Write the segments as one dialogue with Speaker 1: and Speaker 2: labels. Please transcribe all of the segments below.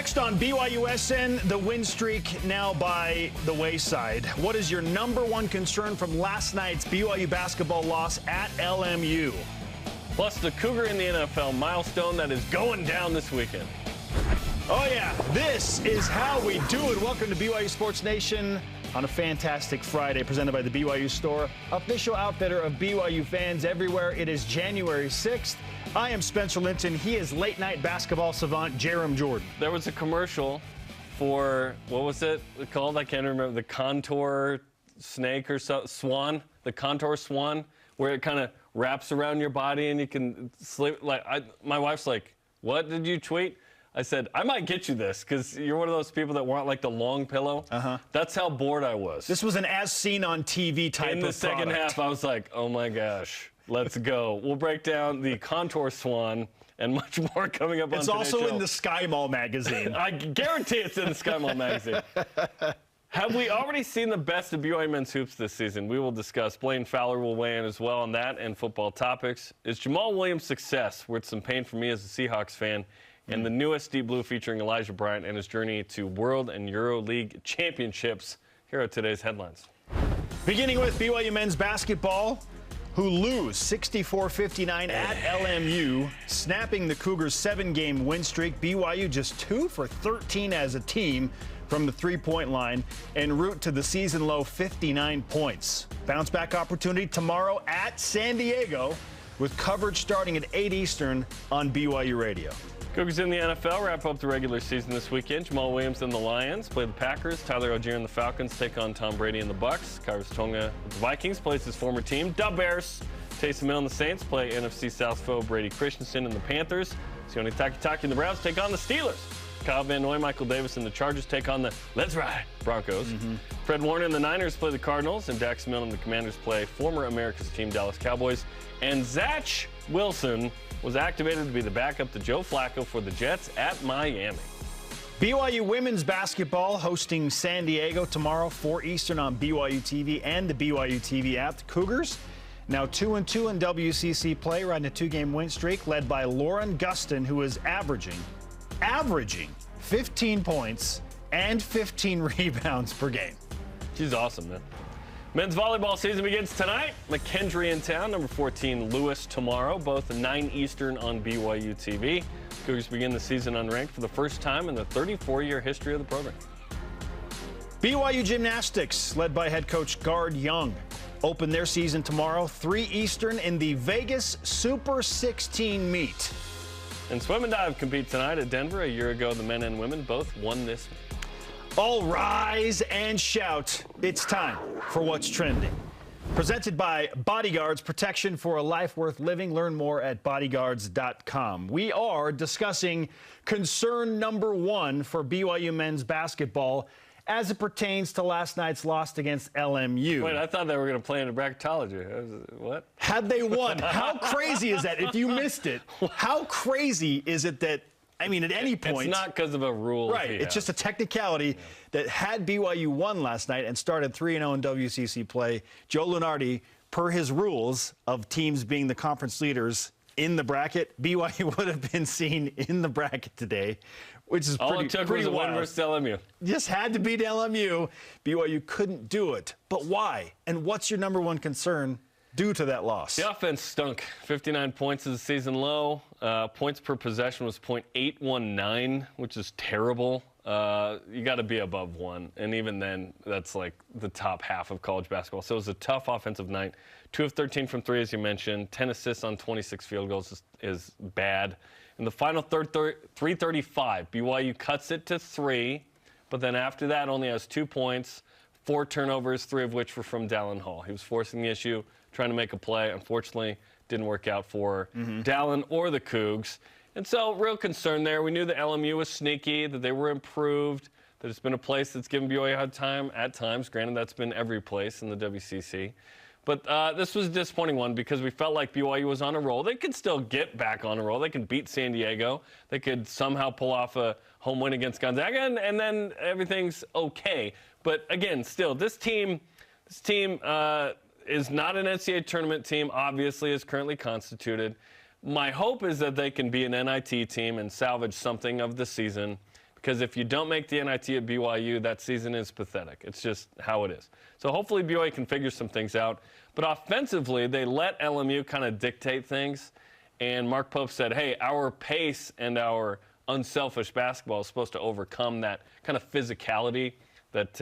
Speaker 1: Next on BYUSN, the win streak now by the wayside. What is your number one concern from last night's BYU basketball loss at LMU?
Speaker 2: Plus the Cougar in the NFL milestone that is going down this weekend.
Speaker 1: Oh yeah, this is how we do it. Welcome to BYU Sports Nation on a fantastic Friday, presented by the BYU Store, official outfitter of BYU fans everywhere. It is January 6th. I am Spencer Linton. He is late-night basketball savant Jarom Jordan.
Speaker 2: There was a commercial for, what was it called? I can't remember. The contour snake or so, swan, the contour swan, where it kind of wraps around your body and you can sleep. My wife's like, what did you tweet? I said, I might get you this because you're one of those people that want like the long pillow. That's how bored I was.
Speaker 1: This was an as seen on TV type of
Speaker 2: In the second half, I was like, oh my gosh, let's go. We'll break down the contour swan and much more coming up on today's show.
Speaker 1: It's also in the Sky Mall magazine.
Speaker 2: I guarantee it's in the Sky Mall magazine. Have we already seen the best of BYU men's hoops this season? We will discuss. Blaine Fowler will weigh in as well on that and football topics. Is Jamal Williams' success worth some pain for me as a Seahawks fan? And the newest Deep Blue featuring Elijah Bryant and his journey to World and Euro League championships. Here are today's headlines.
Speaker 1: Beginning with BYU men's basketball, who lose 64-59 at LMU, snapping the Cougars' 7-game win streak. BYU just 2 for 13 as a team from the three-point line en route to the season-low 59 points. Bounce-back opportunity tomorrow at San Diego with coverage starting at 8 Eastern on BYU Radio.
Speaker 2: Cougars in the NFL wrap up the regular season this weekend. Jamal Williams and the Lions play the Packers. Tyler Algier and the Falcons take on Tom Brady and the Bucks. Kyrus Tonga with the Vikings plays his former team. Dub Bears. Taysom Hill and the Saints play NFC South foe Brady Christensen and the Panthers. Sione Takitaki and the Browns take on the Steelers. Kyle Van Noy, Michael Davis and the Chargers take on the Let's Ride Broncos. Fred Warner and the Niners play the Cardinals, and Dax Milne and the Commanders play former America's team Dallas Cowboys. And Zach Wilson was activated to be the backup to Joe Flacco for the Jets at Miami.
Speaker 1: BYU women's basketball hosting San Diego tomorrow, 4 Eastern on BYUtv and the BYUtv app. The Cougars now 2-2 in WCC play, riding a 2-game win streak, led by Lauren Gustin, who is averaging 15 points and 15 rebounds per game.
Speaker 2: She's awesome, man. Men's volleyball season begins tonight. McKendree in town, number 14 Lewis tomorrow, both 9 Eastern on BYUtv. Cougars begin the season unranked for the first time in the 34-year history of the program.
Speaker 1: BYU gymnastics, led by head coach Gard Young, open their season tomorrow, 3 Eastern in the Vegas Super 16 meet.
Speaker 2: And swim and dive compete tonight at Denver. A year ago, the men and women both won this meet.
Speaker 1: All rise and shout. It's time for What's Trending. Presented by Bodyguards, protection for a life worth living. Learn more at bodyguards.com. We are discussing concern number 1 for BYU men's basketball as it pertains to last night's loss against LMU.
Speaker 2: Wait, I thought they were going to play into bracketology. What?
Speaker 1: Had they won, how crazy is that? If you missed it, how crazy is it that, I mean, at any point.
Speaker 2: It's not because of a rule.
Speaker 1: Right. It's just a technicality that had BYU won last night and started 3-0 in WCC play, Joe Lunardi, per his rules of teams being the conference leaders in the bracket, BYU would have been seen in the bracket today, which is
Speaker 2: all it took was a win versus LMU.
Speaker 1: Just had to beat LMU. BYU couldn't do it. But why? And what's your number 1 concern due to that loss?
Speaker 2: The offense stunk. 59 points is a season low. Points per possession was .819, which is terrible. You got to be above 1. And even then, that's like the top half of college basketball. So it was a tough offensive night. 2 of 13 from 3, as you mentioned. 10 assists on 26 field goals is bad. In the final third, 3:35, BYU cuts it to 3. But then after that, only has 2 points, 4 turnovers, 3 of which were from Dallin Hall. He was forcing the issue, trying to make a play. Unfortunately, didn't work out for Dallin or the Cougs. And so, real concern there. We knew that LMU was sneaky, that they were improved, that it's been a place that's given BYU a hard time at times. Granted, that's been every place in the WCC. But this was a disappointing one because we felt like BYU was on a roll. They could still get back on a roll. They could beat San Diego. They could somehow pull off a home win against Gonzaga, and then everything's okay. But, again, still, this team is not an NCAA tournament team, obviously, is currently constituted. My hope is that they can be an NIT team and salvage something of the season Because if you don't make the NIT at BYU, that season is pathetic. It's just how it is. So hopefully BYU can figure some things out. But offensively, they let LMU kind of dictate things. And Mark Pope said, hey, our pace and our unselfish basketball is supposed to overcome that kind of physicality that,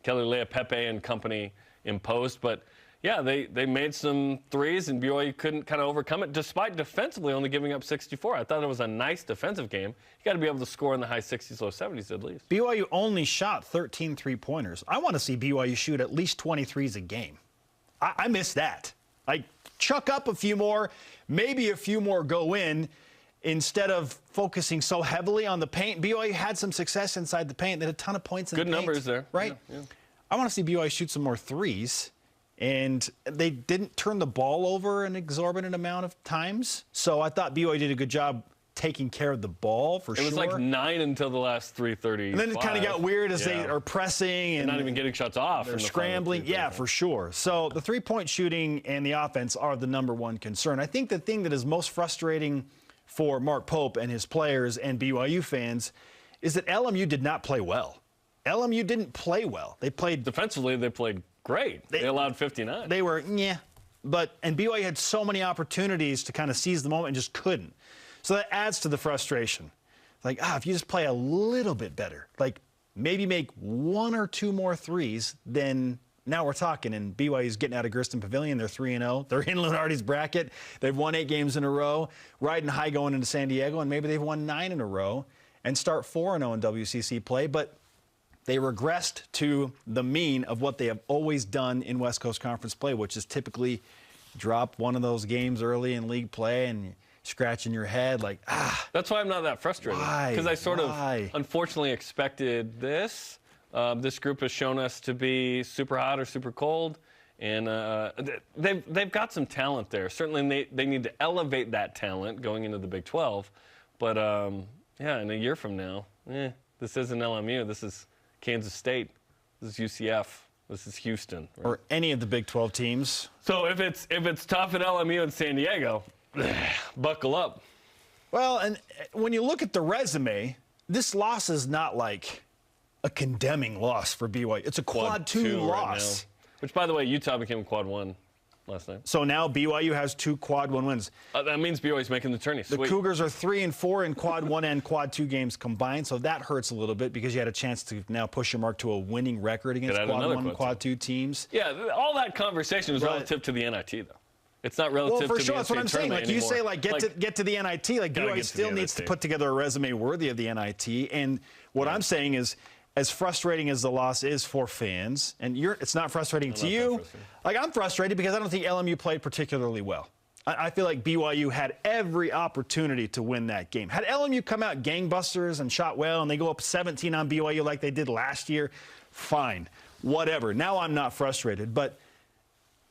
Speaker 2: Kelly Leapepe and company imposed. But, yeah, they made some threes, and BYU couldn't kind of overcome it, despite defensively only giving up 64. I thought it was a nice defensive game. You got to be able to score in the high 60s, low 70s at least.
Speaker 1: BYU only shot 13 three-pointers. I want to see BYU shoot at least 23s a game. I miss that. Like, chuck up a few more, maybe a few more go in, instead of focusing so heavily on the paint. BYU had some success inside the paint. They had a ton of points in the paint.
Speaker 2: Good numbers there.
Speaker 1: Right?
Speaker 2: Yeah.
Speaker 1: I want to see BYU shoot some more threes. And they didn't turn the ball over an exorbitant amount of times. So I thought BYU did a good job taking care of the ball, for sure.
Speaker 2: It was like 9 until the last 3:30.
Speaker 1: And then it kind of got weird as they are pressing. And
Speaker 2: not even getting shots off.
Speaker 1: They're scrambling. Yeah, for sure. So the three-point shooting and the offense are the number one concern. I think the thing that is most frustrating for Mark Pope and his players and BYU fans is that LMU did not play well. LMU didn't play well. They played
Speaker 2: defensively. They played great. They allowed 59.
Speaker 1: They were, and BYU had so many opportunities to kind of seize the moment and just couldn't. So that adds to the frustration. Like, if you just play a little bit better, like maybe make 1 or 2 more threes, then now we're talking. And BYU's getting out of Gersten Pavilion. They're 3-0. They're in Lunardi's bracket. They've won 8 games in a row, riding high going into San Diego, and maybe they've won 9 in a row and start 4-0 in WCC play. But they regressed to the mean of what they have always done in West Coast Conference play, which is typically drop one of those games early in league play and scratching your head like,
Speaker 2: That's why I'm not that frustrated. Because I sort of unfortunately expected this. This group has shown us to be super hot or super cold. And they've got some talent there. Certainly they need to elevate that talent going into the Big 12. But, in a year from now, this isn't LMU. This is Kansas State, this is UCF, this is Houston. Right?
Speaker 1: Or any of the Big 12 teams.
Speaker 2: So if it's tough at LMU and San Diego, buckle up.
Speaker 1: Well, and when you look at the resume, this loss is not like a condemning loss for BYU. It's a quad 2 loss.
Speaker 2: Right, which, by the way, Utah became quad 1 last night.
Speaker 1: So now BYU has 2 quad 1 wins.
Speaker 2: That means BYU's making the tourney.
Speaker 1: The Cougars are 3-4 in quad 1 and quad 2 games combined, so that hurts a little bit because you had a chance to now push your mark to a winning record against quad 1 and quad 2 teams.
Speaker 2: Yeah, all that conversation is relative to the NIT, though. It's not relative to the NCAA tournament. Well, for sure, that's what I'm saying. Like, you say, get to the NIT. Like, BYU still needs to put together a resume worthy of the NIT. And what I'm saying is, as frustrating as the loss is for fans, and it's not frustrating to you, like I'm frustrated because I don't think LMU played particularly well. I feel like BYU had every opportunity to win that game. Had LMU come out gangbusters and shot well and they go up 17 on BYU like they did last year, fine, whatever. Now I'm not frustrated, but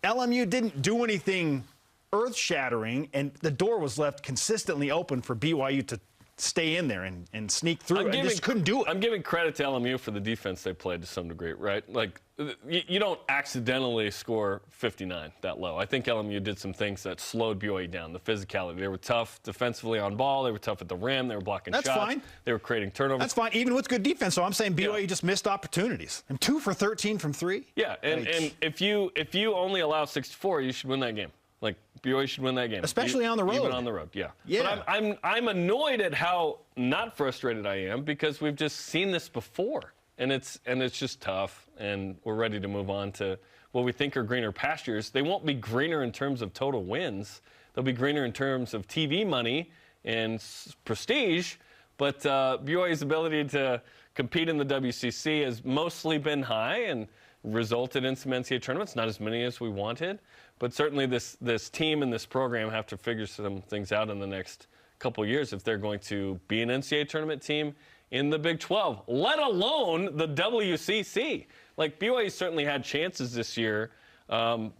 Speaker 2: LMU didn't do anything earth-shattering, and the door was left consistently open for BYU to stay in there and sneak through. I just couldn't do it. I'm giving credit to LMU for the defense they played to some degree, right? Like, you don't accidentally score 59 that low. I think LMU did some things that slowed BYU down, the physicality. They were tough defensively on ball. They were tough at the rim. They were blocking shots.
Speaker 1: That's fine.
Speaker 2: They were creating turnovers.
Speaker 1: That's fine, even with good defense. So I'm saying BYU just missed opportunities. And 2 for 13 from 3.
Speaker 2: Yeah, and if you only allow 64, you should win that game. Like, BYU should win that game.
Speaker 1: Especially on the road.
Speaker 2: Even on the road, yeah. But I'm annoyed at how not frustrated I am because we've just seen this before. And it's just tough, and we're ready to move on to what we think are greener pastures. They won't be greener in terms of total wins. They'll be greener in terms of TV money and prestige. But BYU's ability to compete in the WCC has mostly been high and resulted in some NCAA tournaments, not as many as we wanted. But certainly this team and this program have to figure some things out in the next couple of years if they're going to be an NCAA tournament team in the Big 12, let alone the WCC. Like, BYU certainly had chances this year. But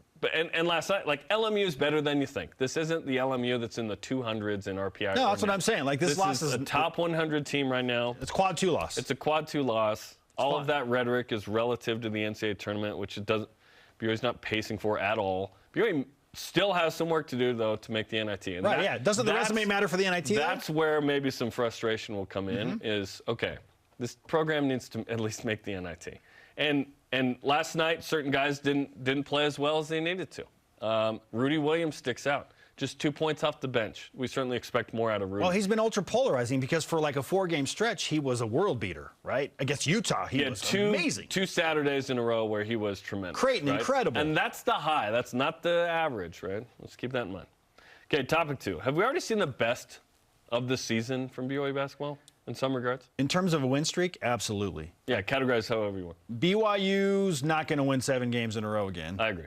Speaker 2: last night, like, LMU is better than you think. This isn't the LMU that's in the 200s in RPI.
Speaker 1: No, that's what I'm saying. Like, this loss
Speaker 2: is a top 100 team right now.
Speaker 1: It's quad 2 loss.
Speaker 2: It's a quad 2 loss. All of that rhetoric is relative to the NCAA tournament, which BYU's not pacing for at all. BYU Still has some work to do, though, to make the NIT. And
Speaker 1: right, yeah. Doesn't the resume matter for the NIT?
Speaker 2: That's where maybe some frustration will come in is, okay, this program needs to at least make the NIT. And last night, certain guys didn't play as well as they needed to. Rudy Williams sticks out. Just 2 points off the bench. We certainly expect more out of Rudy.
Speaker 1: Well, he's been ultra polarizing because for like a 4-game stretch, he was a world beater, right? Against Utah, he was amazing.
Speaker 2: 2 Saturdays in a row where he was tremendous.
Speaker 1: Creighton,
Speaker 2: right?
Speaker 1: incredible.
Speaker 2: And that's the high. That's not the average, right? Let's keep that in mind. Okay, topic 2. Have we already seen the best of the season from BYU basketball in some regards?
Speaker 1: In terms of a win streak, absolutely.
Speaker 2: Yeah, categorize however you want.
Speaker 1: BYU's not going to win 7 games in a row again.
Speaker 2: I agree.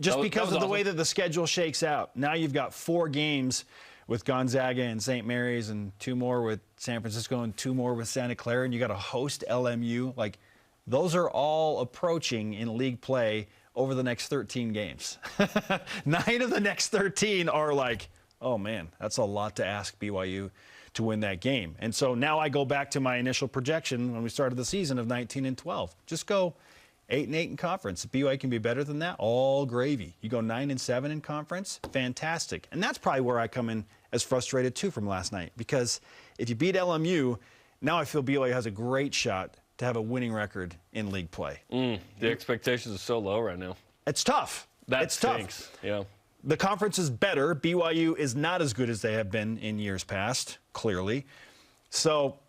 Speaker 1: Just because of the way
Speaker 2: awesome.
Speaker 1: that the schedule shakes out. Now you've got 4 games with Gonzaga and St. Mary's and 2 more with San Francisco and 2 more with Santa Clara, and you got to host LMU. Like, those are all approaching in league play over the next 13 games. 9 of the next 13 are like, oh, man, that's a lot to ask BYU to win that game. And so now I go back to my initial projection when we started the season of 19-12. Just go 8-8 in conference. If BYU can be better than that, all gravy. You go 9-7 in conference, fantastic. And that's probably where I come in as frustrated, too, from last night. Because if you beat LMU, now I feel BYU has a great shot to have a winning record in league play.
Speaker 2: The expectations are so low right now.
Speaker 1: It's tough.
Speaker 2: It's stinks.
Speaker 1: Tough.
Speaker 2: Yeah.
Speaker 1: The conference is better. BYU is not as good as they have been in years past, clearly. So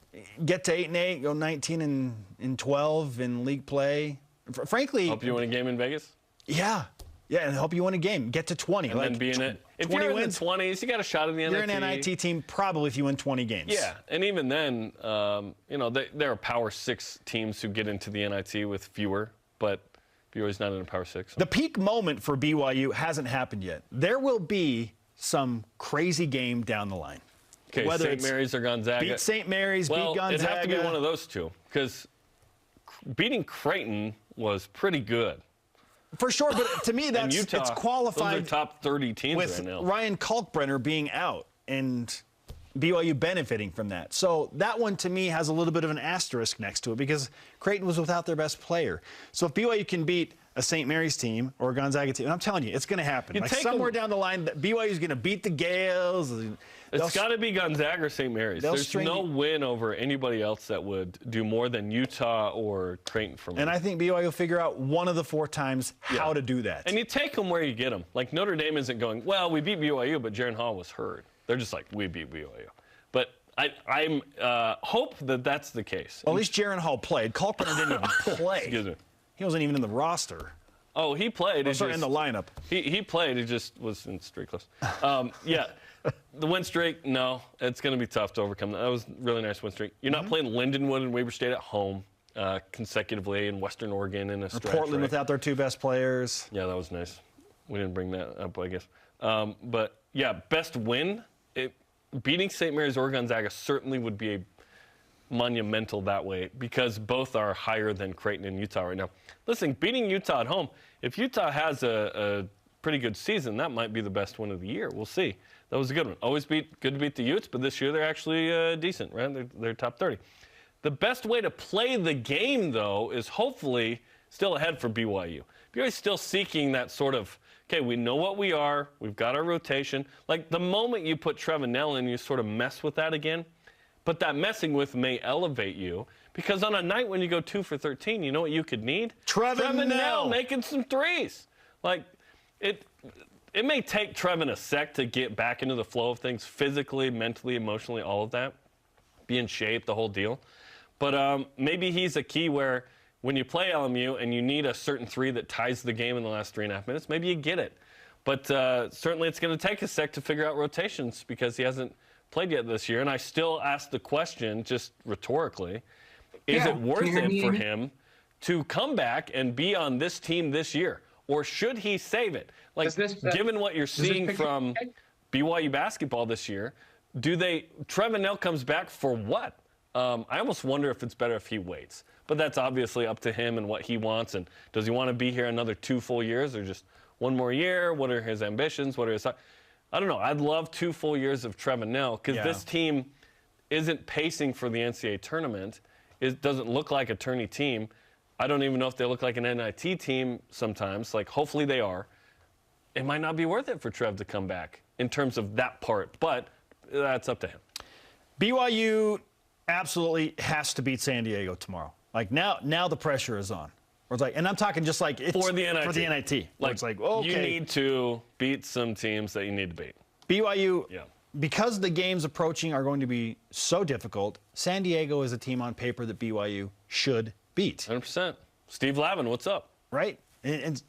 Speaker 1: get to 8-8, go 19-12 in league play. Frankly,
Speaker 2: Hope you win a game in Vegas.
Speaker 1: Yeah, and help you win a game. Get to 20.
Speaker 2: And then be in it. If you're in the 20s, you got a shot at the NIT.
Speaker 1: You're an NIT team probably if you win 20 games.
Speaker 2: Yeah, and even then, there are Power 6 teams who get into the NIT with fewer, but BYU's not in a Power 6. So.
Speaker 1: The peak moment for BYU hasn't happened yet. There will be some crazy game down the line.
Speaker 2: Okay, St. Mary's or Gonzaga.
Speaker 1: Beat St. Mary's, beat Gonzaga.
Speaker 2: It'd have to be one of those two, because beating Creighton was pretty good.
Speaker 1: For sure, but to me, that's
Speaker 2: Utah,
Speaker 1: it's qualified.
Speaker 2: Those are top 30 teams
Speaker 1: with
Speaker 2: right now.
Speaker 1: Ryan Kalkbrenner being out and BYU benefiting from that. So that one, to me, has a little bit of an asterisk next to it because Creighton was without their best player. So if BYU can beat a St. Mary's team or a Gonzaga team, and I'm telling you, it's going to happen. Like somewhere down the line, BYU is going to beat the Gales.
Speaker 2: It's got to be Gonzaga or St. Mary's. There's no win over anybody else that would do more than Utah or Creighton for me.
Speaker 1: And I think BYU will figure out one of the 4 times how to do that.
Speaker 2: And you take them where you get them. Like Notre Dame isn't going, well, we beat BYU, but Jaron Hall was hurt. They're just like, we beat BYU. But I'm hope that that's the case.
Speaker 1: Well, at least Jaron Hall played. Kalkbrenner didn't even play.
Speaker 2: Excuse me.
Speaker 1: He wasn't even in the roster.
Speaker 2: Oh, he played.
Speaker 1: In the lineup.
Speaker 2: He played. He just was in streakless. Yeah. The win streak, no. It's going to be tough to overcome. That was a really nice win streak. You're not playing Lindenwood and Weber State at home consecutively in Western Oregon in a stretch.
Speaker 1: Portland without their 2 best players.
Speaker 2: Yeah, that was nice. We didn't bring that up, I guess. But, yeah, best win. Beating St. Mary's or Gonzaga certainly would be monumental that way because both are higher than Creighton and Utah right now. Listen, beating Utah at home, if Utah has a pretty good season, that might be the best win of the year. We'll see. That was a good one. Always good to beat the Utes, but this year they're actually decent, right? They're top 30. The best way to play the game, though, is hopefully still ahead for BYU. BYU's still seeking that sort of, okay, we know what we are. We've got our rotation. Like the moment you put Trevanel in, you sort of mess with that again. But that messing with may elevate you because on a night when you go 2 for 13, you know what you could need? Trevanel making some threes. Like it may take Trevin a sec to get back into the flow of things physically, mentally, emotionally, all of that. Be in shape, the whole deal. But maybe he's a key where when you play LMU and you need a certain 3 that ties the game in the last 3.5 minutes, maybe you get it. But certainly it's going to take a sec to figure out rotations because he hasn't played yet this year. And I still ask the question, just rhetorically, is it worth it for him to come back and be on this team this year? Or should he save it? Like, given what you're seeing from BYU basketball this year, Trevanel comes back for what? I almost wonder if it's better if he waits. But that's obviously up to him and what he wants. And does he want to be here another 2 full years or just 1 more year? What are his ambitions? What are his... I don't know. I'd love 2 full years of Trevanel because this team isn't pacing for the NCAA tournament. It doesn't look like a tourney team. I don't even know if they look like an NIT team sometimes. Like, hopefully they are. it might not be worth it for Trev to come back in terms of that part, but that's up to him.
Speaker 1: BYU absolutely has to beat San Diego tomorrow. Like now the pressure is on. It's like, and I'm talking just like it's
Speaker 2: for the NIT.
Speaker 1: For the NIT.
Speaker 2: Like,
Speaker 1: it's like, okay.
Speaker 2: You need to beat some teams that you need to beat.
Speaker 1: BYU, because the games approaching are going to be so difficult, San Diego is a team on paper that BYU should beat.
Speaker 2: 100%. Steve Lavin, what's up?
Speaker 1: Right? And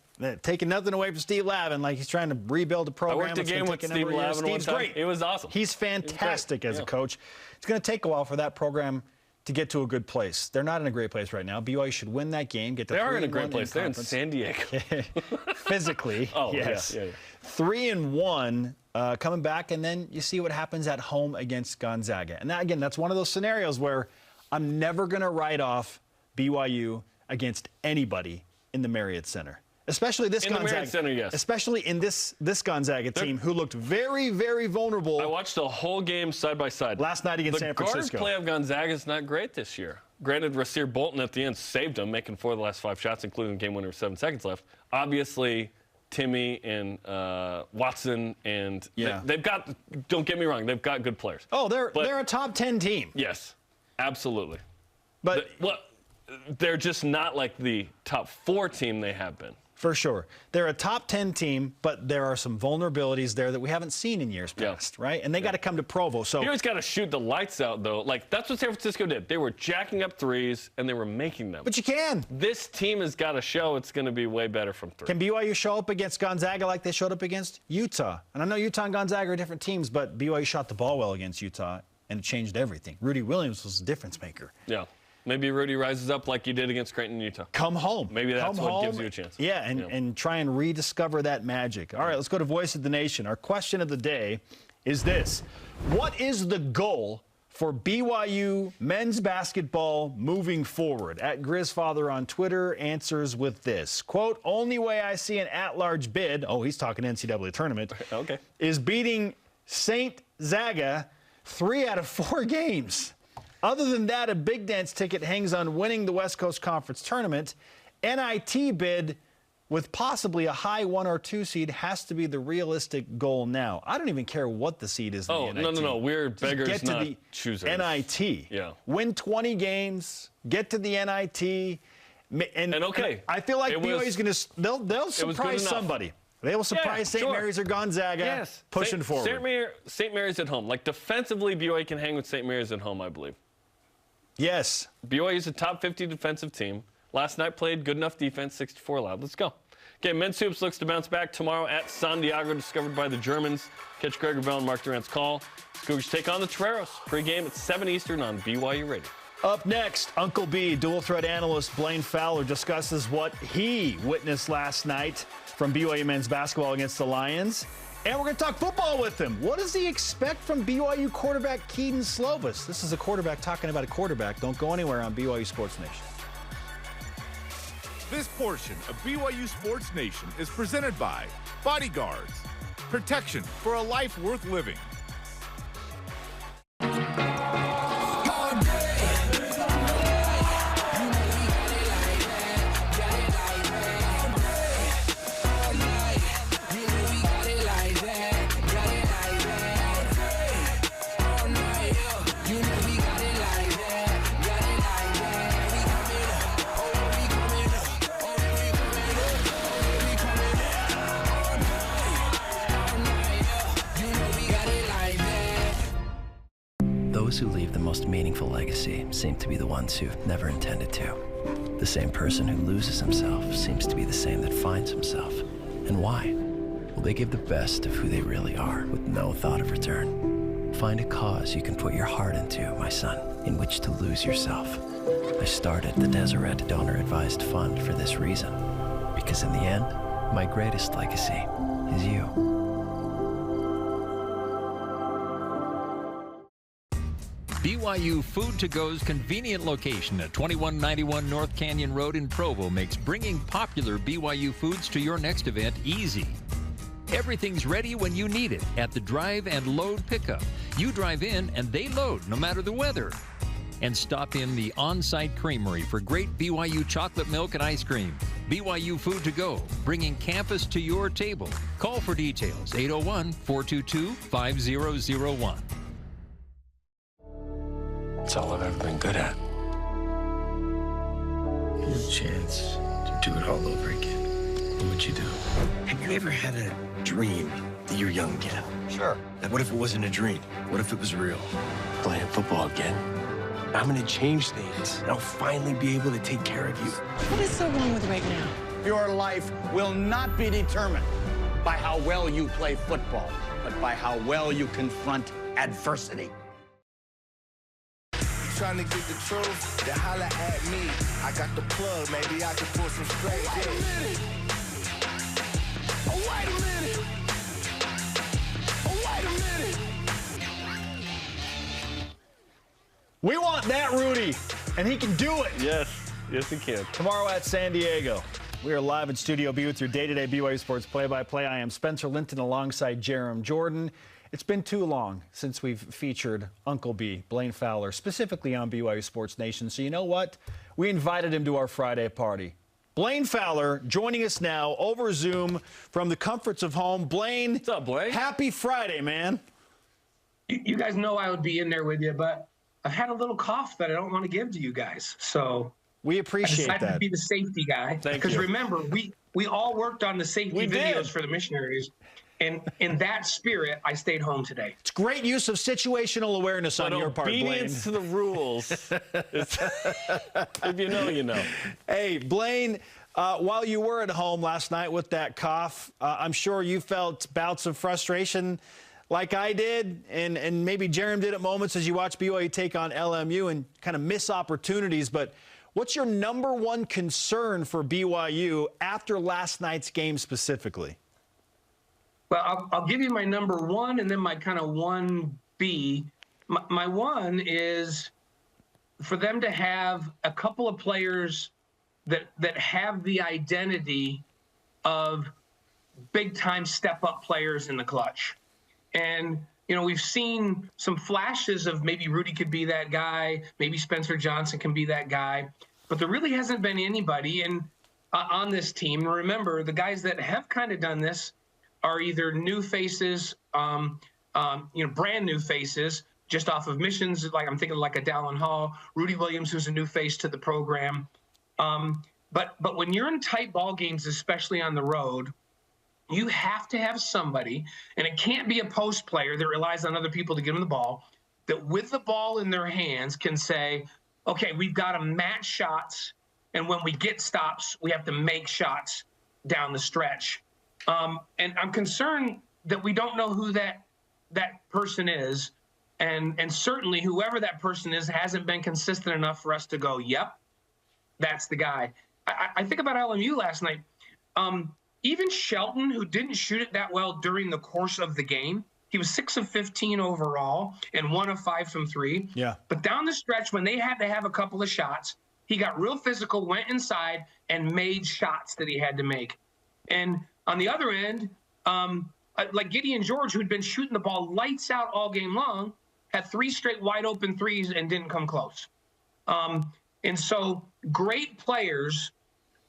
Speaker 1: taking nothing away from Steve Lavin, like he's trying to rebuild a program.
Speaker 2: I worked a game with Steve Lavin one time.
Speaker 1: Great.
Speaker 2: It was awesome.
Speaker 1: He's fantastic as a coach. It's going to take a while for that program to get to a good place. They're not in a great place right now. BYU should win that game. Get to
Speaker 2: they are in a great place. They're in San Diego.
Speaker 1: Physically, yes.
Speaker 2: Yeah.
Speaker 1: 3-1 coming back, and then you see what happens at home against Gonzaga. And that, again, that's one of those scenarios where I'm never going to write off BYU against anybody in the Marriott Center. Especially this Gonzaga.
Speaker 2: In the Marriott Center, yes.
Speaker 1: Especially in this Gonzaga team who looked very, very vulnerable.
Speaker 2: I watched the whole game side by side.
Speaker 1: Last night against San Francisco.
Speaker 2: The guard play of Gonzaga is not great this year. Granted, Rasir Bolton at the end saved him, making 4 of the last 5 shots, including the game winner with 7 seconds left. Obviously, Timmy and Watson and they've got. Don't get me wrong, they've got good players.
Speaker 1: Oh, they're a top 10 team.
Speaker 2: Yes, absolutely.
Speaker 1: But
Speaker 2: they're just not like the top 4 team they have been.
Speaker 1: For sure. They're a top 10 team, but there are some vulnerabilities there that we haven't seen in years past, right? And they got to come to Provo. So
Speaker 2: you always got to shoot the lights out, though. Like, that's what San Francisco did. They were jacking up threes, and they were making them.
Speaker 1: But you can.
Speaker 2: This team has got to show it's going to be way better from 3.
Speaker 1: Can BYU show up against Gonzaga like they showed up against Utah? And I know Utah and Gonzaga are different teams, but BYU shot the ball well against Utah, and it changed everything. Rudy Williams was the difference maker.
Speaker 2: Yeah. Maybe Rudy rises up like he did against Creighton, Utah.
Speaker 1: Come home.
Speaker 2: Maybe that's what gives you a chance.
Speaker 1: Yeah, and try and rediscover that magic. All right, let's go to Voice of the Nation. Our question of the day is this. What is the goal for BYU men's basketball moving forward? At Grizzfather on Twitter answers with this. Quote, only way I see an at-large bid, he's talking NCAA tournament,
Speaker 2: okay,
Speaker 1: is beating St. Zaga 3 out of 4 games. Other than that, a big dance ticket hangs on winning the West Coast Conference tournament. NIT bid with possibly a high 1 or 2 seed has to be the realistic goal now. I don't even care what the seed is in the NIT.
Speaker 2: No. We're beggars,
Speaker 1: get to
Speaker 2: not
Speaker 1: the
Speaker 2: choosers.
Speaker 1: NIT.
Speaker 2: Yeah.
Speaker 1: Win 20 games, get to the NIT. And
Speaker 2: okay.
Speaker 1: I feel like BYU's going to, they'll surprise somebody. They will surprise St. Mary's or Gonzaga pushing forward.
Speaker 2: St. Mary's at home. Like, defensively, BYU can hang with St. Mary's at home, I believe.
Speaker 1: Yes.
Speaker 2: BYU is a top 50 defensive team. Last night played good enough defense, 64 allowed. Let's go. Okay, men's hoops looks to bounce back tomorrow at San Diego, discovered by the Germans. Catch Gregor Bell and Mark Durant's call. Cougars take on the Toreros. Pre-game at 7 Eastern on BYU Radio.
Speaker 1: Up next, Uncle B, dual threat analyst Blaine Fowler discusses what he witnessed last night from BYU men's basketball against the Lions. And we're going to talk football with him. What does he expect from BYU quarterback Keaton Slovis? This is a quarterback talking about a quarterback. Don't go anywhere on BYU Sports Nation.
Speaker 3: This portion of BYU Sports Nation is presented by Bodyguards. Protection for a life worth living.
Speaker 4: Those who leave the most meaningful legacy seem to be the ones who never intended to. The same person who loses himself seems to be the same that finds himself. And why? Well, they give the best of who they really are with no thought of return. Find a cause you can put your heart into, my son, in which to lose yourself. I started the Deseret Donor Advised Fund for this reason. Because in the end, my greatest legacy is you.
Speaker 5: BYU Food to Go's convenient location at 2191 North Canyon Road in Provo makes bringing popular BYU foods to your next event easy. Everything's ready when you need it at the drive and load pickup. You drive in and they load no matter the weather. And stop in the on-site creamery for great BYU chocolate milk and ice cream. BYU Food to Go, bringing campus to your table. Call for details, 801-422-5001.
Speaker 6: It's all I've ever been good at.
Speaker 7: You had a chance to do it all over again. What would you do? Have you ever had a dream that you're young again?
Speaker 6: Sure.
Speaker 7: Like, what if it wasn't a dream? What if it was real?
Speaker 6: Playing football again.
Speaker 7: I'm gonna change things, and I'll finally be able to take care of you.
Speaker 8: What is so wrong with right now?
Speaker 9: Your life will not be determined by how well you play football, but by how well you confront adversity.
Speaker 10: Trying to get the truth, then holla at me. I got the plug, maybe I can pull some straight. Wait a minute. Oh, wait a minute. Oh, wait a minute.
Speaker 1: We want that Rudy, and he can do it.
Speaker 2: Yes, yes he can.
Speaker 1: Tomorrow at San Diego. We are live in Studio B with your day-to-day BYU Sports play-by-play. I am Spencer Linton alongside Jarom Jordan. It's been too long since we've featured Uncle B, Blaine Fowler, specifically on BYU Sports Nation. So you know what? We invited him to our Friday party. Blaine Fowler joining us now over Zoom from the comforts of home. Blaine.
Speaker 2: What's up, Blaine?
Speaker 1: Happy Friday, man.
Speaker 11: You guys know I would be in there with you, but I've had a little cough that I don't want to give to you guys. So
Speaker 1: we appreciate
Speaker 11: I decided
Speaker 1: that.
Speaker 11: to be the safety guy. Because remember, we all worked on the safety videos for the missionaries. And in that spirit, I stayed home today.
Speaker 1: It's great use of situational awareness on your part, Blaine.
Speaker 2: Obedience to the rules. If you know, you know.
Speaker 1: Hey, Blaine, while you were at home last night with that cough, I'm sure you felt bouts of frustration like I did, and maybe Jarom did at moments as you watch BYU take on LMU and kind of miss opportunities. But what's your number one concern for BYU after last night's game specifically?
Speaker 11: Well, I'll give you my number one and then my kind of 1B. My one is for them to have a couple of players that have the identity of big-time step-up players in the clutch. And, you know, we've seen some flashes of maybe Rudy could be that guy, maybe Spencer Johnson can be that guy, but there really hasn't been anybody on this team. Remember, the guys that have kind of done this are either new faces, brand new faces, just off of missions. Like I'm thinking like a Dallin Hall, Rudy Williams, who's a new face to the program. But when you're in tight ball games, especially on the road, you have to have somebody, and it can't be a post player that relies on other people to give them the ball, that with the ball in their hands can say, okay, we've got to match shots, and when we get stops, we have to make shots down the stretch. And I'm concerned that we don't know who that person is, and certainly whoever that person is hasn't been consistent enough for us to go, yep, that's the guy. I think about LMU last night. Even Shelton, who didn't shoot it that well during the course of the game, he was 6 of 15 overall and 1 of 5 from 3.
Speaker 1: Yeah.
Speaker 11: But down the stretch, when they had to have a couple of shots, he got real physical, went inside, and made shots that he had to make. And on the other end, like Gideon George, who'd been shooting the ball lights out all game long, had 3 straight wide open threes and didn't come close. And so great players,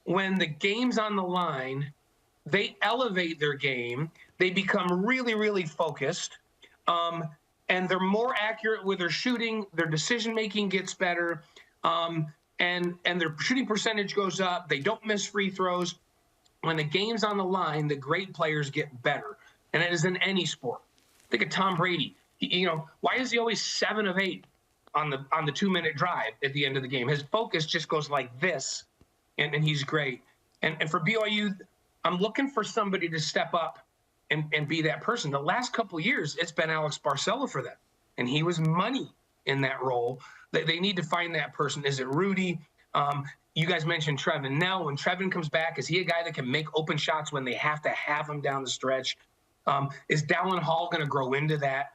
Speaker 11: when the game's on the line, they elevate their game. They become really, really focused. And they're more accurate with their shooting. Their decision-making gets better. And their shooting percentage goes up. They don't miss free throws. When the game's on the line, the great players get better. And it is in any sport. Think of Tom Brady. Why is he always 7 of 8 on the 2-minute drive at the end of the game? His focus just goes like this, and he's great. And for BYU, I'm looking for somebody to step up and be that person. The last couple of years, it's been Alex Barcelo for them, and he was money in that role. They need to find that person. Is it Rudy? You guys mentioned Trevin. Now, when Trevin comes back, is he a guy that can make open shots when they have to have him down the stretch? Is Dallin Hall going to grow into that?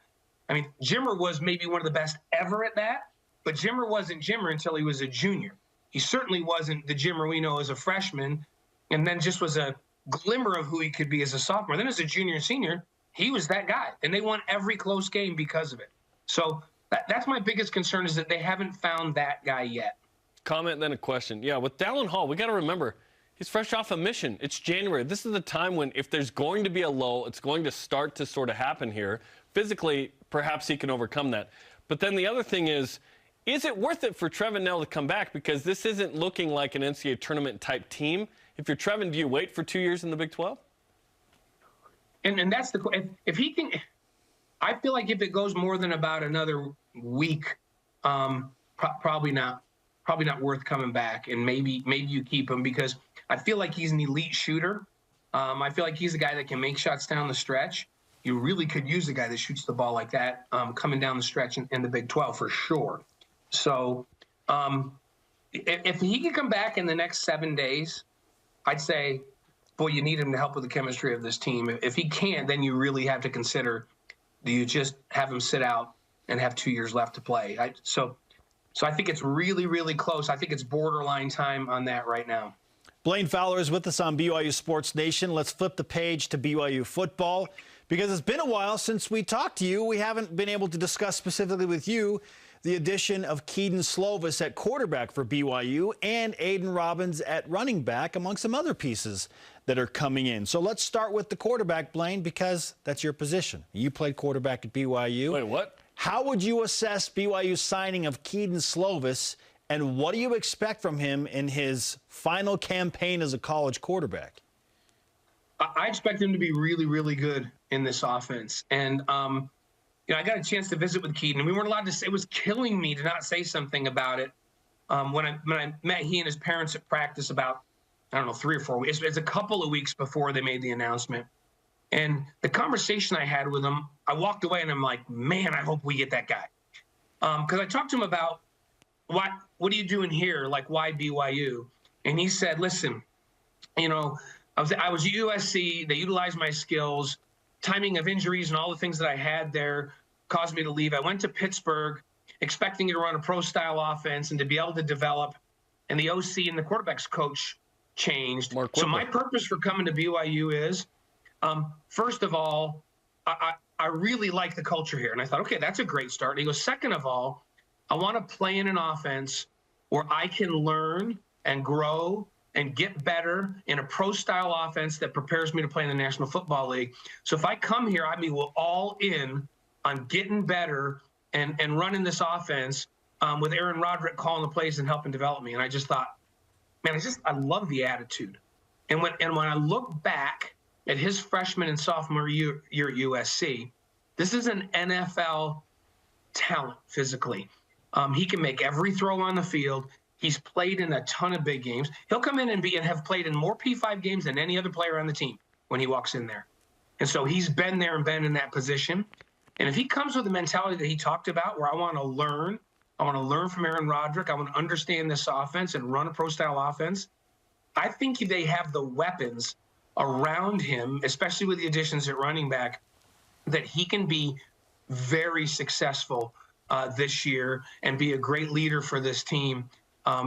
Speaker 11: I mean, Jimmer was maybe one of the best ever at that, but Jimmer wasn't Jimmer until he was a junior. He certainly wasn't the Jimmer we know as a freshman, and then just was a glimmer of who he could be as a sophomore. Then as a junior and senior, he was that guy, and they won every close game because of it. So That's my biggest concern, is that they haven't found that guy yet.
Speaker 2: Comment, then a question. Yeah, with Dallin Hall, we got to remember, he's fresh off a mission. It's January. This is the time when, if there's going to be a lull, it's going to start to sort of happen here. Physically, perhaps he can overcome that. But then the other thing is it worth it for Trevin Knell to come back? Because this isn't looking like an NCAA tournament-type team. If you're Trevin, do you wait for 2 years in the Big 12?
Speaker 11: And that's the – if he can – I feel like if it goes more than about another week, probably not worth coming back. And maybe you keep him, because I feel like he's an elite shooter. I feel like he's a guy that can make shots down the stretch. You really could use a guy that shoots the ball like that coming down the stretch in the Big 12 for sure. So if he can come back in the next 7 days, I'd say, boy, you need him to help with the chemistry of this team. If he can't, then you really have to consider, do you just have him sit out and have 2 years left to play? So I think it's really, really close. I think it's borderline time on that right now.
Speaker 1: Blaine Fowler is with us on BYU Sports Nation. Let's flip the page to BYU football, because it's been a while since we talked to you. We haven't been able to discuss specifically with you the addition of Kedon Slovis at quarterback for BYU and Aiden Robbins at running back, among some other pieces that are coming in. So let's start with the quarterback, Blaine, because that's your position. You played quarterback at BYU.
Speaker 2: Wait, what?
Speaker 1: How would you assess BYU's signing of Kedon Slovis, and what do you expect from him in his final campaign as a college quarterback?
Speaker 11: I expect him to be really, really good in this offense. And, I got a chance to visit with Kedon, and we weren't allowed to say. It was killing me to not say something about it when I met he and his parents at practice about, 3 or 4 weeks. It's a couple of weeks before they made the announcement. And the conversation I had with him, I walked away and I'm like, man, I hope we get that guy. Because I talked to him about, what are you doing here? Like, why BYU? And he said, listen, I was at USC. They utilized my skills. Timing of injuries and all the things that I had there caused me to leave. I went to Pittsburgh expecting to run a pro-style offense and to be able to develop, and the OC and the quarterback's coach changed. So my purpose for coming to BYU is, first of all, I really like the culture here. And I thought, okay, that's a great start. And he goes, second of all, I want to play in an offense where I can learn and grow and get better in a pro-style offense that prepares me to play in the National Football League. So if I come here, I mean, we're all in on getting better and running this offense with Aaron Roderick calling the plays and helping develop me. And I just thought, man, I love the attitude. And when I look back at his freshman and sophomore year at USC, this is an NFL talent physically. He can make every throw on the field. He's played in a ton of big games. He'll come in and have played in more P5 games than any other player on the team when he walks in there. And so he's been there and been in that position. And if he comes with the mentality that he talked about, where I want to learn from Aaron Roderick, I want to understand this offense and run a pro-style offense, I think they have the weapons around him, especially with the additions at running back, that he can be very successful this year and be a great leader for this team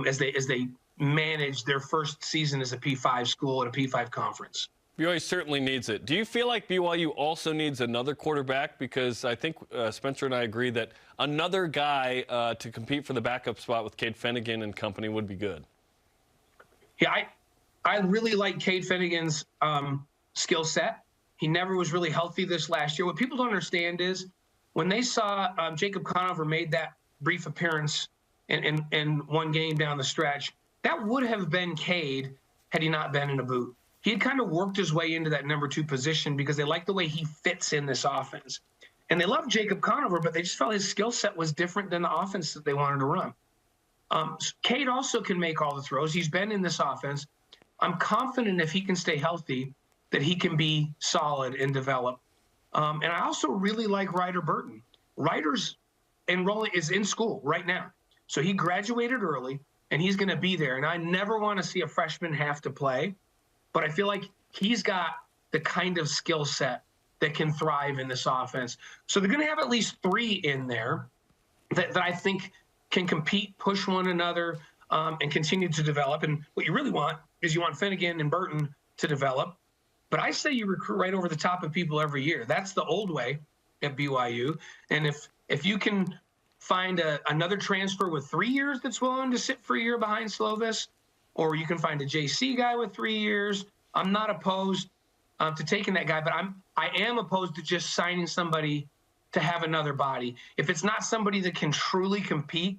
Speaker 11: as they manage their first season as a P5 school at a P5 conference.
Speaker 2: BYU certainly needs it. Do you feel like BYU also needs another quarterback? Because I think Spencer and I agree that another guy to compete for the backup spot with Cade Fennegan and company would be good.
Speaker 11: Yeah, I really like Cade Fennegan's skill set. He never was really healthy this last year. What people don't understand is when they saw Jacob Conover made that brief appearance in one game down the stretch, that would have been Cade had he not been in a boot. He had kind of worked his way into that number 2 position because they like the way he fits in this offense. And they love Jacob Conover, but they just felt his skill set was different than the offense that they wanted to run. Cade also can make all the throws. He's been in this offense. I'm confident if he can stay healthy that he can be solid and develop. And I also really like Ryder Burton. Ryder's enrolling is in school right now. So he graduated early, and he's going to be there. And I never want to see a freshman have to play, but I feel like he's got the kind of skill set that can thrive in this offense. So they're going to have at least 3 in there that I think can compete, push one another, and continue to develop. And what you really want is you want Fennegan and Burton to develop. But I say you recruit right over the top of people every year. That's the old way at BYU. And if you can find another transfer with 3 years that's willing to sit for a year behind Slovis, or you can find a JC guy with 3 years. I'm not opposed to taking that guy, but I am opposed to just signing somebody to have another body. If it's not somebody that can truly compete,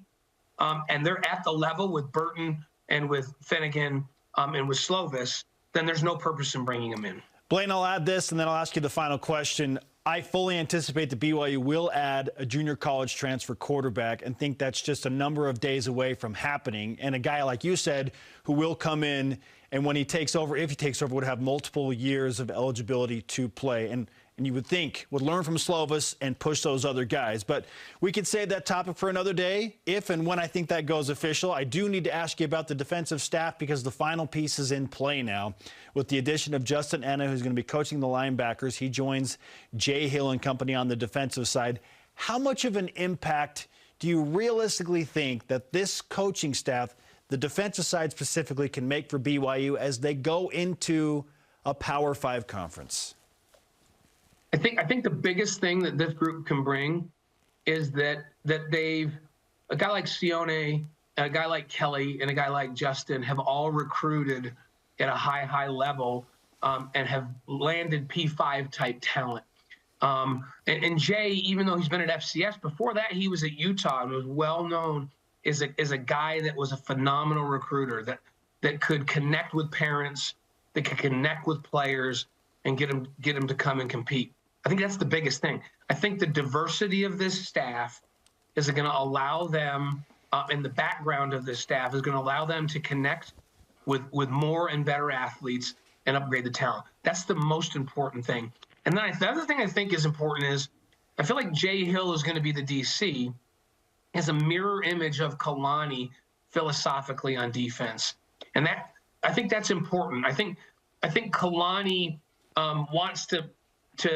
Speaker 11: and they're at the level with Burton and with Finnegan and with Slovis, then there's no purpose in bringing them in.
Speaker 1: Blaine, I'll add this, and then I'll ask you the final question. I fully anticipate that BYU will add a junior college transfer quarterback and think that's just a number of days away from happening. And a guy, like you said, who will come in and when he takes over, if he takes over, would have multiple years of eligibility to play. And you would think would learn from Slovis and push those other guys. But we could save that topic for another day if and when I think that goes official. I do need to ask you about the defensive staff because the final piece is in play now with the addition of Justin Enna, who's going to be coaching the linebackers. He joins Jay Hill and company on the defensive side. How much of an impact do you realistically think that this coaching staff, the defensive side specifically, can make for BYU as they go into a Power 5 conference?
Speaker 11: I think the biggest thing that this group can bring is that they've, a guy like Sione, a guy like Kelly, and a guy like Justin have all recruited at a high level and have landed P5 type talent. And Jay, even though he's been at FCS, before that he was at Utah and was well known as a guy that was a phenomenal recruiter that could connect with parents, that could connect with players, and get them to come and compete. I think that's the biggest thing. I think the diversity of this staff is going to allow them, and the background of this staff is going to allow them to connect with more and better athletes and upgrade the talent. That's the most important thing. And then the other thing I think is important is I feel like Jay Hill is going to be the DC as a mirror image of Kalani philosophically on defense. And that, I think that's important. I think Kalani wants to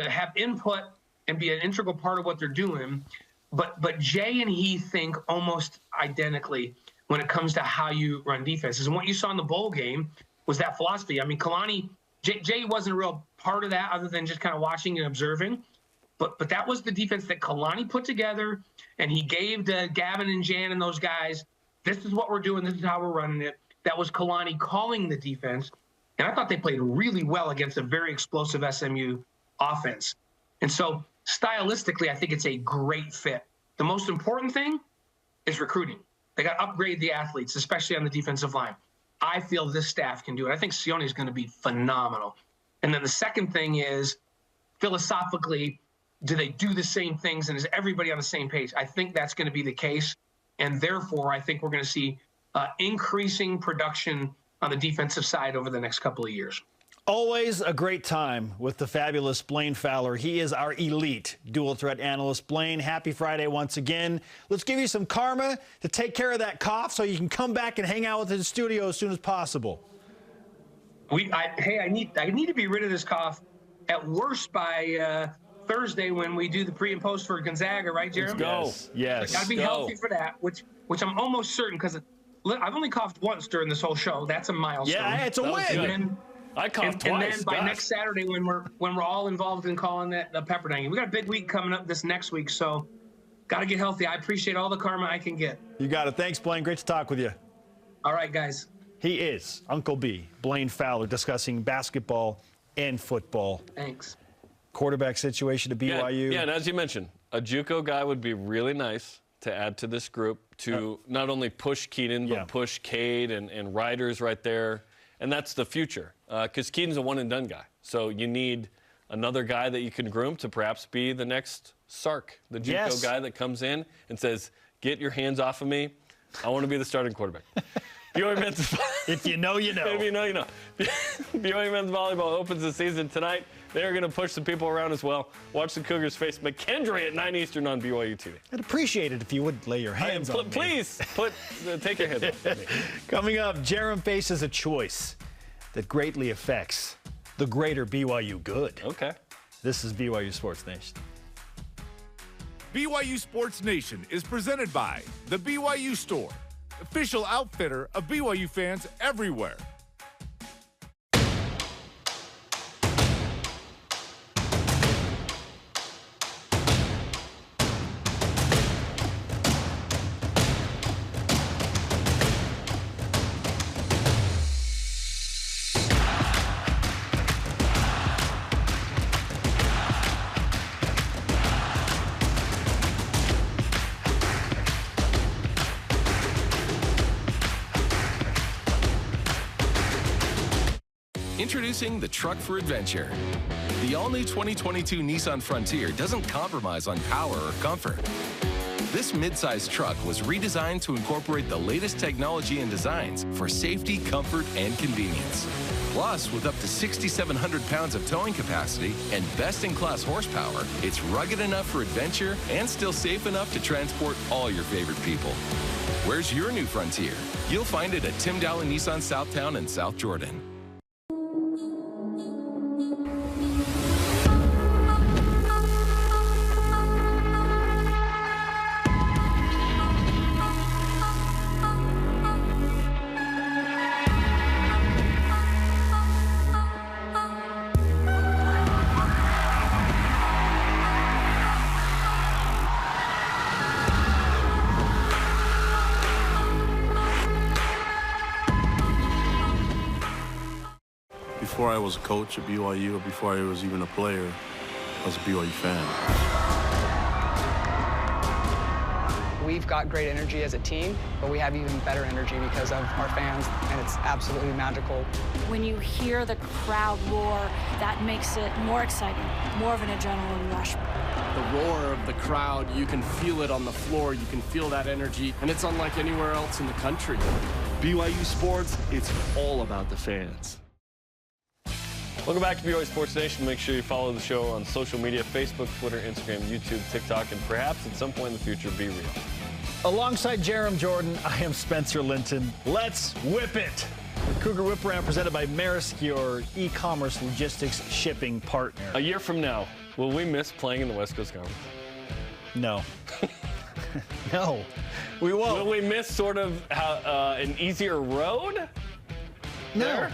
Speaker 11: have input and be an integral part of what they're doing, but Jay and he think almost identically when it comes to how you run defenses. And what you saw in the bowl game was that philosophy. I mean, Kalani, Jay wasn't a real part of that other than just kind of watching and observing, but that was the defense that Kalani put together, and he gave to Gavin and Jan and those guys, this is what we're doing, this is how we're running it. That was Kalani calling the defense, and I thought they played really well against a very explosive SMU offense. And so stylistically, I think it's a great fit. The most important thing is recruiting. They got to upgrade the athletes, especially on the defensive line. I feel this staff can do it. I think Sione is going to be phenomenal. And then the second thing is, philosophically, do they do the same things and is everybody on the same page? I think that's going to be the case. And therefore, I think we're going to see increasing production on the defensive side over the next couple of years.
Speaker 1: Always a great time with the fabulous Blaine Fowler. He is our elite dual threat analyst. Blaine, happy Friday once again. Let's give you some karma to take care of that cough so you can come back and hang out with the studio as soon as possible.
Speaker 11: I need to be rid of this cough at worst by Thursday when we do the pre and post for Gonzaga, right, Jarom?
Speaker 2: Let's go.
Speaker 1: Yes.
Speaker 11: Got to be healthy for that, which I'm almost certain because I've only coughed once during this whole show. That's a milestone.
Speaker 1: Yeah, it's a win.
Speaker 2: I coughed twice.
Speaker 11: And then by next Saturday, when we're all involved in calling that the Pepperdine game, we got a big week coming up this next week, so got to get healthy. I appreciate all the karma I can get.
Speaker 1: You got it. Thanks, Blaine. Great to talk with you.
Speaker 11: All right, guys.
Speaker 1: He is Uncle B, Blaine Fowler, discussing basketball and football.
Speaker 11: Thanks.
Speaker 1: Quarterback situation to BYU.
Speaker 2: Yeah, and as you mentioned, a JUCO guy would be really nice to add to this group to not only push Keaton, but push Cade and Riders right there. And that's the future, because Keaton's a one-and-done guy. So you need another guy that you can groom to perhaps be the next Sark, the JUCO guy that comes in and says, get your hands off of me. I want to be the starting quarterback. BYU men's
Speaker 1: If you know, you know.
Speaker 2: If you know, you know. BYU men's volleyball opens the season tonight. They're going to push some people around as well. Watch the Cougars face McKendree at 9 Eastern on BYUtv.
Speaker 1: I'd appreciate it if you would lay your hands on me.
Speaker 2: Please, take your hands off me.
Speaker 1: Coming up, Jarom faces a choice that greatly affects the greater BYU good.
Speaker 2: Okay.
Speaker 1: This is BYU Sports Nation.
Speaker 3: BYU Sports Nation is presented by the BYU Store, official outfitter of BYU fans everywhere.
Speaker 12: Introducing the truck for adventure. The all-new 2022 Nissan Frontier doesn't compromise on power or comfort. This midsize truck was redesigned to incorporate the latest technology and designs for safety, comfort, and convenience. Plus, with up to 6,700 pounds of towing capacity and best-in-class horsepower, it's rugged enough for adventure and still safe enough to transport all your favorite people. Where's your new Frontier? You'll find it at Tim Dowling Nissan Southtown and South Jordan.
Speaker 13: Before I was a coach at BYU, or before I was even a player, I was a BYU fan.
Speaker 14: We've got great energy as a team, but we have even better energy because of our fans, and it's absolutely magical.
Speaker 15: When you hear the crowd roar, that makes it more exciting, more of an adrenaline rush.
Speaker 16: The roar of the crowd, you can feel it on the floor, you can feel that energy, and it's unlike anywhere else in the country.
Speaker 17: BYU Sports, it's all about the fans.
Speaker 2: Welcome back to BYU Sports Nation. Make sure you follow the show on social media, Facebook, Twitter, Instagram, YouTube, TikTok, and perhaps at some point in the future, Be Real.
Speaker 1: Alongside Jarom Jordan, I am Spencer Linton. Let's whip it. The Cougar whiparound presented by Maersk, your e-commerce logistics shipping partner.
Speaker 2: A year from now, will we miss playing in the West Coast Conference?
Speaker 1: No. No, we won't.
Speaker 2: Will we miss sort of an easier road?
Speaker 1: No.
Speaker 2: There?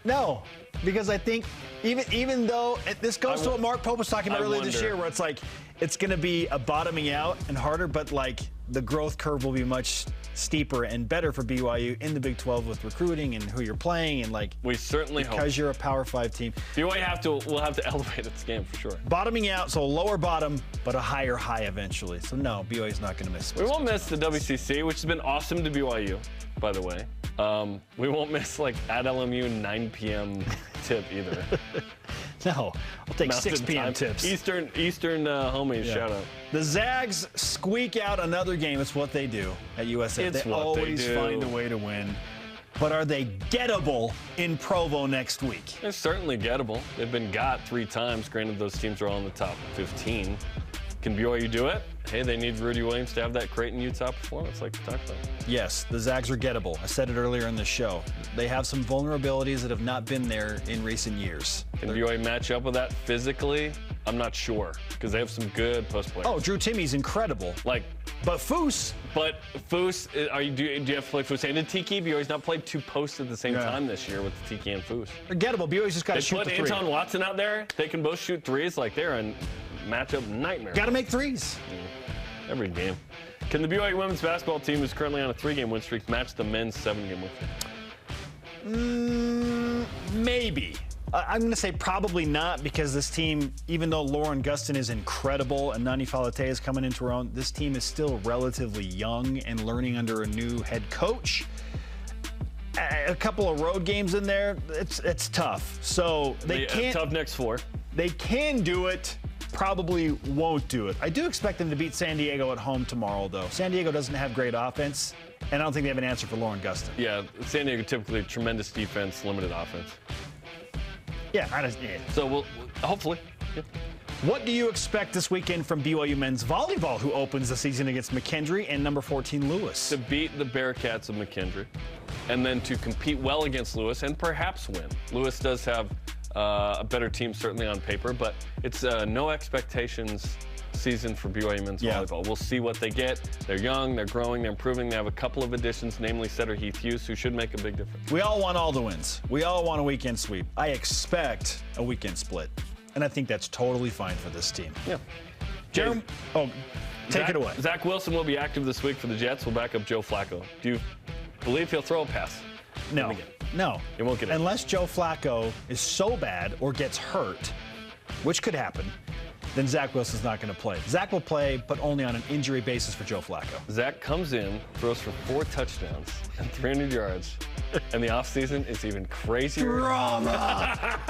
Speaker 1: No. Because I think even though this goes to what Mark Pope was talking about earlier this year, where it's like it's going to be a bottoming out and harder, but like the growth curve will be much steeper and better for BYU in the Big 12 with recruiting and who you're playing and like
Speaker 2: we certainly hope
Speaker 1: because you're a Power 5 team.
Speaker 2: BYU will have to elevate its game for sure.
Speaker 1: Bottoming out, so a lower bottom, but a higher high eventually. So no, BYU's not going to miss.
Speaker 2: We won't miss the WCC, which has been awesome to BYU, by the way. We won't miss like at LMU 9 p.m. tip either.
Speaker 1: No, I'll take 6 p.m. tips.
Speaker 2: Eastern homies, shout out.
Speaker 1: The Zags squeak out another game. It's what they do at USF. They always find a way to win. But are they gettable in Provo next week?
Speaker 2: They're certainly gettable. They've been got 3 times. Granted, those teams are all in the top 15. Can BYU do it? Hey, they need Rudy Williams to have that Creighton, Utah performance like we talked about.
Speaker 1: Yes, the Zags are gettable. I said it earlier in the show. They have some vulnerabilities that have not been there in recent years.
Speaker 2: Can BYU match up with that physically? I'm not sure because they have some good post players.
Speaker 1: Oh, Drew Timmy's incredible. But Foose.
Speaker 2: But Foose, do you have to play Foose and the Tiki? BYU's not played 2 posts at the same time this year with the Tiki and Foose.
Speaker 1: They're gettable. BYU's just got to shoot the 3.
Speaker 2: They put Anton Watson out there. They can both shoot 3s. Like they're a matchup nightmare.
Speaker 1: Got to make 3s.
Speaker 2: Every game. Can the BYU women's basketball team, who's currently on a 3-game win streak, match the men's 7-game win streak?
Speaker 1: Maybe. I'm going to say probably not because this team, even though Lauren Gustin is incredible and Nani Falate is coming into her own, this team is still relatively young and learning under a new head coach. A couple of road games in there, it's tough. So they can't.
Speaker 2: Tough next 4.
Speaker 1: They can do it. Probably won't do it. I do expect them to beat San Diego at home tomorrow, though. San Diego doesn't have great offense, and I don't think they have an answer for Lauren Gustin.
Speaker 2: Yeah, San Diego typically tremendous defense, limited offense.
Speaker 1: Yeah,
Speaker 2: So we'll hopefully. Yeah.
Speaker 1: What do you expect this weekend from BYU men's volleyball, who opens the season against McKendree and number 14 Lewis?
Speaker 2: To beat the Bearcats of McKendree, and then to compete well against Lewis and perhaps win. Lewis does have a better team, certainly on paper, but it's no expectations season for BYU men's volleyball. We'll see what they get. They're young, they're growing, they're improving. They have a couple of additions, namely Setter Heath Hughes, who should make a big difference.
Speaker 1: We all want all the wins. We all want a weekend sweep. I expect a weekend split, and I think that's totally fine for this team.
Speaker 2: Yeah.
Speaker 1: Jarom, take it away.
Speaker 2: Zach Wilson will be active this week for the Jets. We'll back up Joe Flacco. Do you believe he'll throw a pass?
Speaker 1: No. No.
Speaker 2: He won't get it.
Speaker 1: Unless Joe Flacco is so bad or gets hurt, which could happen, then Zach Wilson's not going to play. Zach will play, but only on an injury basis for Joe Flacco.
Speaker 2: Zach comes in, throws for 4 touchdowns and 300 yards, and the offseason is even crazier.
Speaker 1: Drama!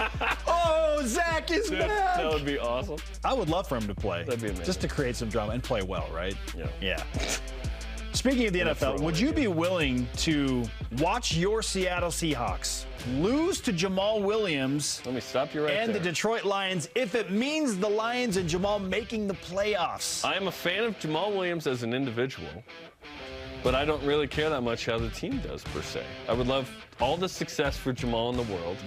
Speaker 1: Oh, Zach is back!
Speaker 2: That would be awesome.
Speaker 1: I would love for him to play.
Speaker 2: That'd be amazing.
Speaker 1: Just to create some drama and play well, right?
Speaker 2: Yeah.
Speaker 1: Speaking of the NFL, would you be willing to watch your Seattle Seahawks lose to Jamal Williams
Speaker 2: Let me stop you right
Speaker 1: and
Speaker 2: there.
Speaker 1: the Detroit Lions if it means the Lions and Jamal making the playoffs?
Speaker 2: I am a fan of Jamal Williams as an individual, but I don't really care that much how the team does, per se. I would love all the success for Jamal in the world,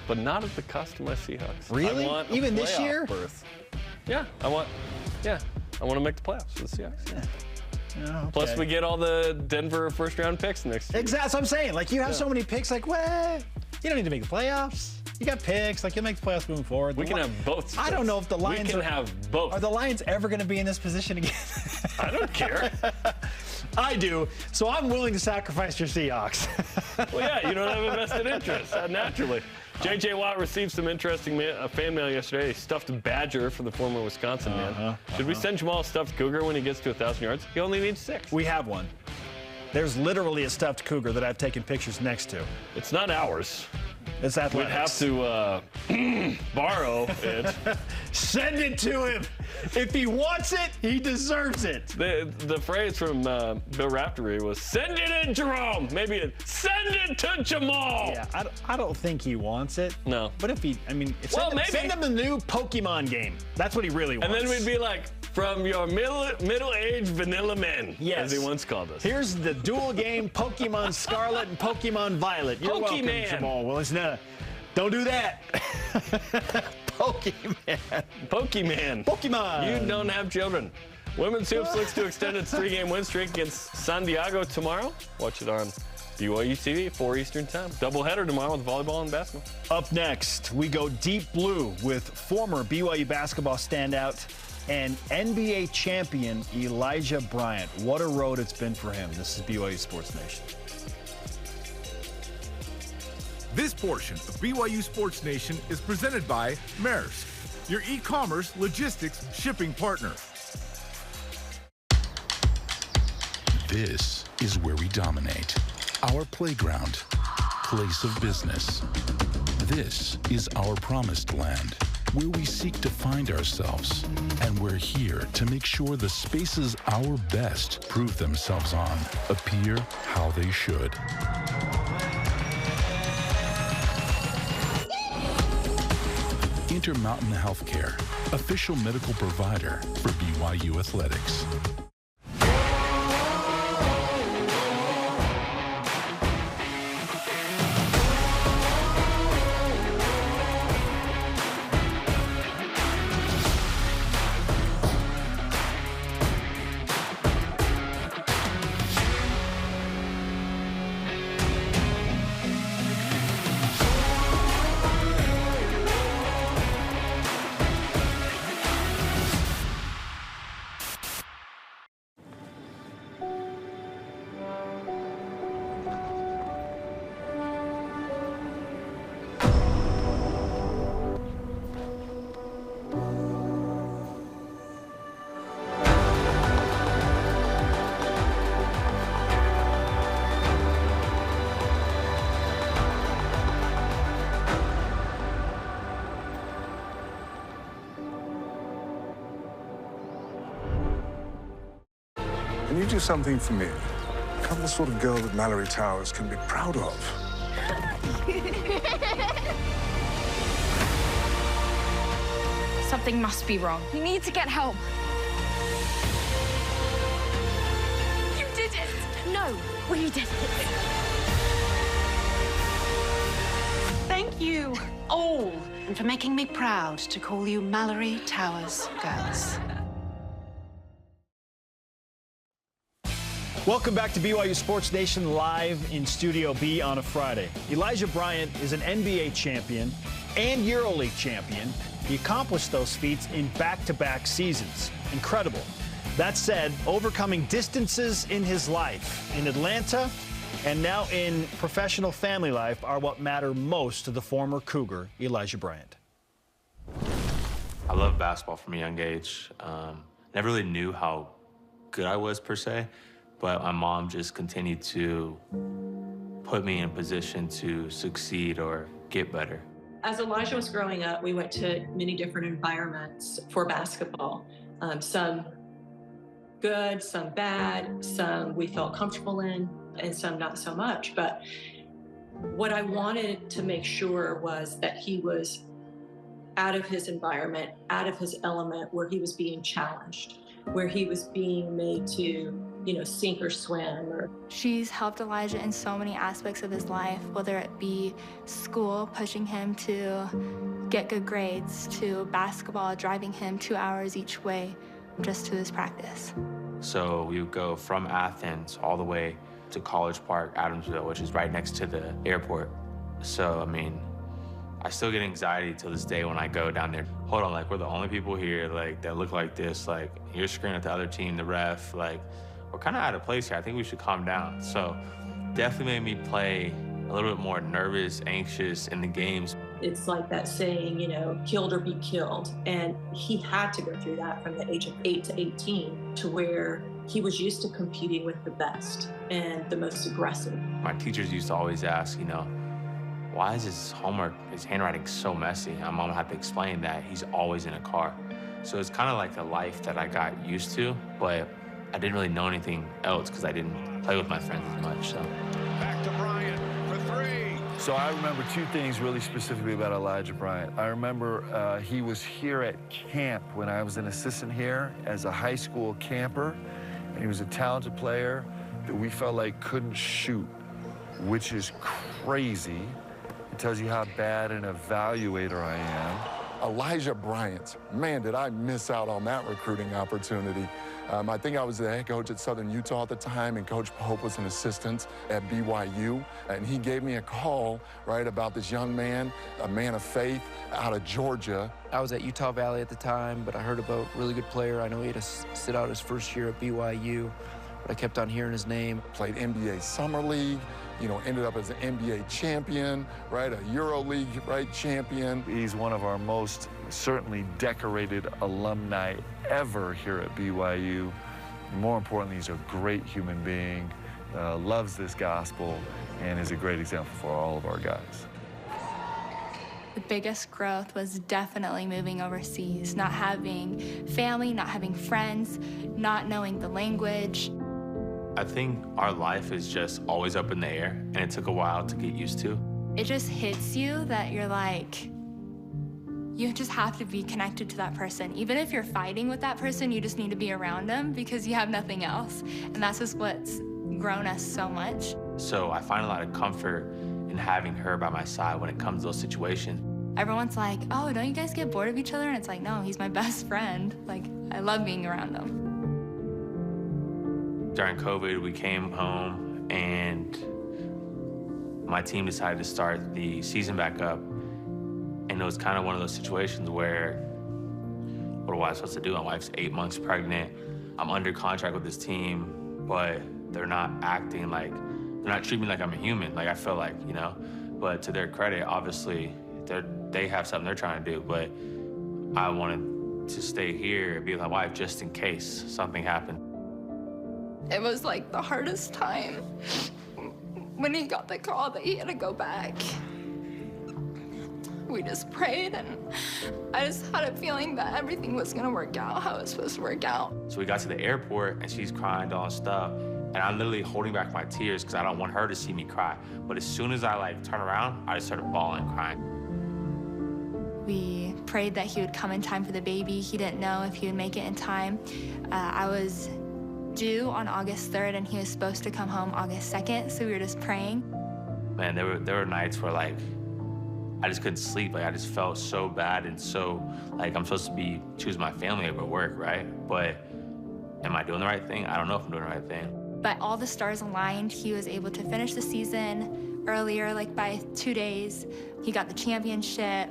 Speaker 2: but not at the cost of my Seahawks.
Speaker 1: Really?
Speaker 2: I want a
Speaker 1: Even this
Speaker 2: playoff
Speaker 1: year?
Speaker 2: berth. Yeah, I want to make the playoffs for the Seahawks. Yeah.
Speaker 1: Okay.
Speaker 2: Plus, we get all the Denver first-round picks next year.
Speaker 1: Exactly. That's what I'm saying. Like, you have so many picks. Like, what? You don't need to make the playoffs. You got picks. Like, you'll make the playoffs moving forward.
Speaker 2: We can have both.
Speaker 1: I don't know if the Lions
Speaker 2: We can have both.
Speaker 1: Are the Lions ever going to be in this position again?
Speaker 2: I don't care.
Speaker 1: I do. So I'm willing to sacrifice your Seahawks.
Speaker 2: Well, yeah, you don't have a vested interest, naturally. J.J. Watt received some interesting fan mail yesterday. A stuffed badger for the former Wisconsin man. Should we send Jamal a stuffed cougar when he gets to 1,000 yards? He only needs 6.
Speaker 1: We have one. There's literally a stuffed cougar that I've taken pictures next to.
Speaker 2: It's not ours.
Speaker 1: It's athletics.
Speaker 2: We'd have to borrow it.
Speaker 1: Send it to him. If he wants it, he deserves it.
Speaker 2: The phrase from Bill Raftery was, send it in, Jarom. Maybe send it to Jamal.
Speaker 1: Yeah, I don't think he wants it.
Speaker 2: No.
Speaker 1: But if he, maybe. Send him the new Pokemon game. That's what he really wants.
Speaker 2: And then we'd be like, from your middle-aged vanilla men, as he once called us.
Speaker 1: Here's the dual game Pokemon Scarlet and Pokemon Violet. You're welcome, Jamal Willis. No, don't do that. Pokemon.
Speaker 2: You don't have children. Women's Hoops looks to extend its 3-game win streak against San Diego tomorrow. Watch it on BYUtv, 4 Eastern time. Doubleheader tomorrow with volleyball and basketball.
Speaker 1: Up next, we go deep blue with former BYU basketball standout and NBA champion Elijah Bryant. What a road it's been for him. This is BYU Sports Nation.
Speaker 3: This portion of BYU Sports Nation is presented by Maersk, your e-commerce logistics shipping partner.
Speaker 18: This is where we dominate. Our playground, place of business. This is our promised land, where we seek to find ourselves. And we're here to make sure the spaces our best prove themselves on appear how they should. Intermountain Healthcare, official medical provider for BYU Athletics.
Speaker 19: Can you do something for me? I'm the sort of girl that Mallory Towers can be proud of.
Speaker 20: Something must be wrong. We need to get help. You did it! No, we did it.
Speaker 8: Thank you all, and for making me proud to call you Mallory Towers girls.
Speaker 1: Welcome back to BYU Sports Nation live in Studio B on a Friday. Elijah Bryant is an NBA champion and EuroLeague champion. He accomplished those feats in back-to-back seasons. Incredible. That said, overcoming distances in his life in Atlanta and now in professional family life are what matter most to the former Cougar, Elijah Bryant.
Speaker 21: I love basketball from a young age. Never really knew how good I was per se, but my mom just continued to put me in a position to succeed or get better.
Speaker 22: As Elijah was growing up, we went to many different environments for basketball. Some good, some bad, some we felt comfortable in, and some not so much. But what I wanted to make sure was that he was out of his environment, out of his element, where he was being challenged, where he was being made to, sink or swim.
Speaker 23: She's helped Elijah in so many aspects of his life, whether it be school, pushing him to get good grades, to basketball, driving him 2 hours each way just to his practice.
Speaker 21: So we would go from Athens all the way to College Park, Adamsville, which is right next to the airport. So, I still get anxiety to this day when I go down there. Hold on, we're the only people here, that look like this. You're screaming at the other team, the ref, we're kind of out of place here. I think we should calm down. So, definitely made me play a little bit more nervous, anxious in the games.
Speaker 22: It's like that saying, killed or be killed. And he had to go through that from the age of 8 to 18 to where he was used to competing with the best and the most aggressive.
Speaker 21: My teachers used to always ask, why is his handwriting so messy? My mom had to explain that he's always in a car. So it's kind of like the life that I got used to, but I didn't really know anything else because I didn't play with my friends as much. So.
Speaker 10: Back to Bryant for 3.
Speaker 24: So I remember 2 things really specifically about Elijah Bryant. I remember he was here at camp when I was an assistant here as a high school camper, and he was a talented player that we felt like couldn't shoot, which is crazy. It tells you how bad an evaluator I am.
Speaker 25: Elijah Bryant, man, did I miss out on that recruiting opportunity. I think I was the head coach at Southern Utah at the time, and Coach Pope was an assistant at BYU. And he gave me a call, about this young man, a man of faith out of Georgia.
Speaker 26: I was at Utah Valley at the time, but I heard about a really good player. I know he had to sit out his first year at BYU, but I kept on hearing his name.
Speaker 25: Played NBA Summer League, ended up as an NBA champion, a Euro League, champion.
Speaker 24: He's one of our most certainly decorated alumni ever here at BYU. More importantly, he's a great human being, loves this gospel, and is a great example for all of our guys.
Speaker 23: The biggest growth was definitely moving overseas, not having family, not having friends, not knowing the language.
Speaker 21: I think our life is just always up in the air, and it took a while to get used to.
Speaker 23: It just hits you that you're you just have to be connected to that person. Even if you're fighting with that person, you just need to be around them because you have nothing else. And that's just what's grown us so much.
Speaker 21: So I find a lot of comfort in having her by my side when it comes to those situations.
Speaker 23: Everyone's like, oh, don't you guys get bored of each other? And it's like, no, he's my best friend. I love being around him.
Speaker 21: During COVID, we came home and my team decided to start the season back up. And it was kind of one of those situations where, what am I supposed to do? My wife's 8 months pregnant. I'm under contract with this team, but they're not acting they're not treating me like I'm a human. I feel but to their credit, obviously, they have something they're trying to do, but I wanted to stay here and be with my wife just in case something happened.
Speaker 23: It was the hardest time when he got the call that he had to go back. We just prayed, and I just had a feeling that everything was gonna work out how it was supposed to work out.
Speaker 21: So we got to the airport, and she's crying all stuff, and I'm literally holding back my tears because I don't want her to see me cry. But as soon as I turn around, I just started bawling, crying.
Speaker 23: We prayed that he would come in time for the baby. He didn't know if he would make it in time. I was due on August 3rd, and he was supposed to come home August 2nd, so we were just praying.
Speaker 21: Man, there were nights where I just couldn't sleep. I just felt so bad and so I'm supposed to be choosing my family over work, right? But am I doing the right thing? I don't know if I'm doing the right thing.
Speaker 23: But all the stars aligned. He was able to finish the season earlier, by 2 days. He got the championship.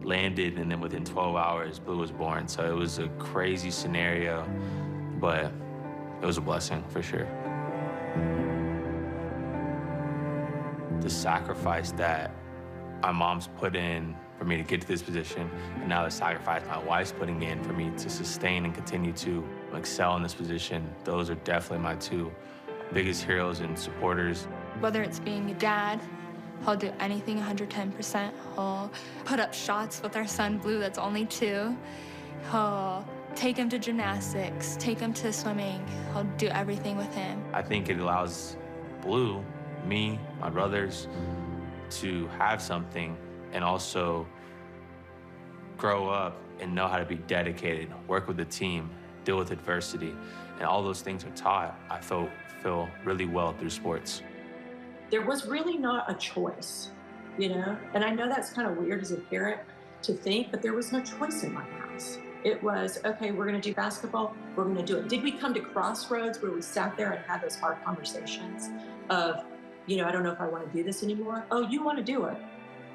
Speaker 21: Landed, and then within 12 hours, Blue was born. So it was a crazy scenario, but it was a blessing for sure. The sacrifice that my mom's put in for me to get to this position, and now the sacrifice my wife's putting in for me to sustain and continue to excel in this position, those are definitely my two biggest heroes and supporters.
Speaker 23: Whether it's being a dad, he'll do anything 110%. He'll put up shots with our son, Blue, that's only 2. He'll take him to gymnastics, take him to swimming. He'll do everything with him.
Speaker 21: I think it allows Blue, me, my brothers, to have something and also grow up and know how to be dedicated, work with the team, deal with adversity. And all those things are taught, I feel really well through sports.
Speaker 22: There was really not a choice, you know? And I know that's kind of weird as a parent to think, but there was no choice in my house. It was, okay, we're gonna do basketball, we're gonna do it. Did we come to crossroads where we sat there and had those hard conversations of, you know, I don't know if I wanna do this anymore? Oh, you wanna do it,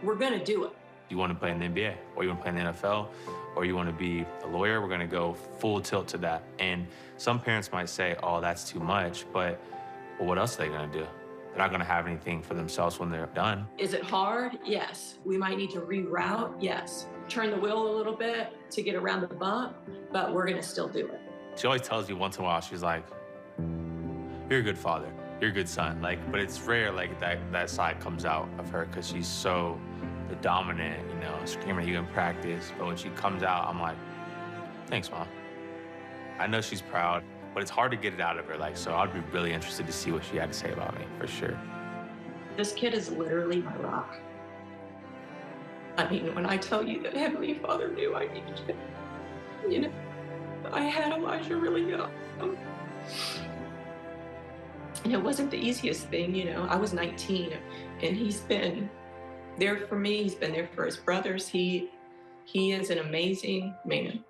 Speaker 22: we're gonna do it.
Speaker 21: You wanna play in the NBA, or you wanna play in the NFL, or you wanna be a lawyer, we're gonna go full tilt to that. And some parents might say, oh, that's too much, but well, what else are they gonna do? They're not gonna have anything for themselves when they're done.
Speaker 22: Is it hard? Yes. We might need to reroute? Yes. Turn the wheel a little bit to get around the bump, but we're gonna still do it.
Speaker 21: She always tells me once in a while, she's like, you're a good father, you're a good son. Like, but it's rare like that side comes out of her because she's so the dominant, you know, screaming at you in practice. But when she comes out, I'm like, thanks, Mom. I know she's proud, but it's hard to get it out of her. Like, so I'd be really interested to see what she had to say about me, for sure.
Speaker 22: This kid is literally my rock. I mean, when I tell you that Heavenly Father knew I needed him, you know, I had Elijah really young. And it wasn't the easiest thing, you know. I was 19, and he's been there for me. He's been there for his brothers. He is an amazing man.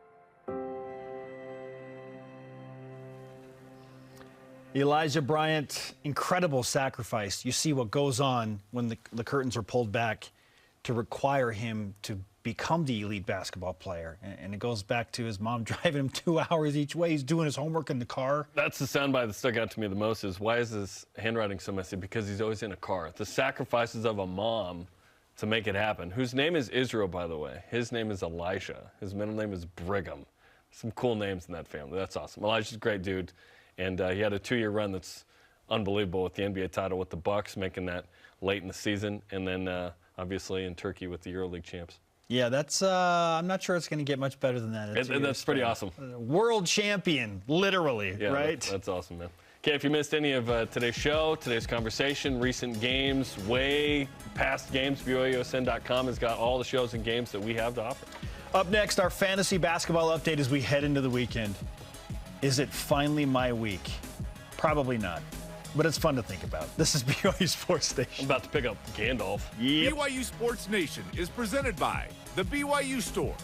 Speaker 1: Elijah Bryant, incredible sacrifice. You see what goes on when the curtains are pulled back to require him to become the elite basketball player. And it goes back to his mom driving him 2 hours each way. He's doing his homework in the car.
Speaker 2: That's the soundbite that stuck out to me the most is, why is his handwriting so messy? Because he's always in a car. The sacrifices of a mom to make it happen, whose name is Israel, by the way. His name is Elisha. His middle name is Brigham. Some cool names in that family. That's awesome. Elijah's a great dude. And he had a 2-year run that's unbelievable with the NBA title with the Bucks, making that late in the season. And then obviously in Turkey with the EuroLeague champs. Yeah,
Speaker 1: that's, I'm not sure it's going to get much better than that.
Speaker 2: That's pretty awesome.
Speaker 1: World champion, literally,
Speaker 2: yeah,
Speaker 1: right?
Speaker 2: That's awesome, man. Okay, if you missed any of today's show, today's conversation, recent games, way past games, BYUSN.com has got all the shows and games that we have to offer.
Speaker 1: Up next, our fantasy basketball update as we head into the weekend. Is it finally my week? Probably not. But it's fun to think about. This is BYU Sports Station.
Speaker 2: I'm about to pick up Gandalf.
Speaker 3: Yep. BYU Sports Nation is presented by the BYU Store,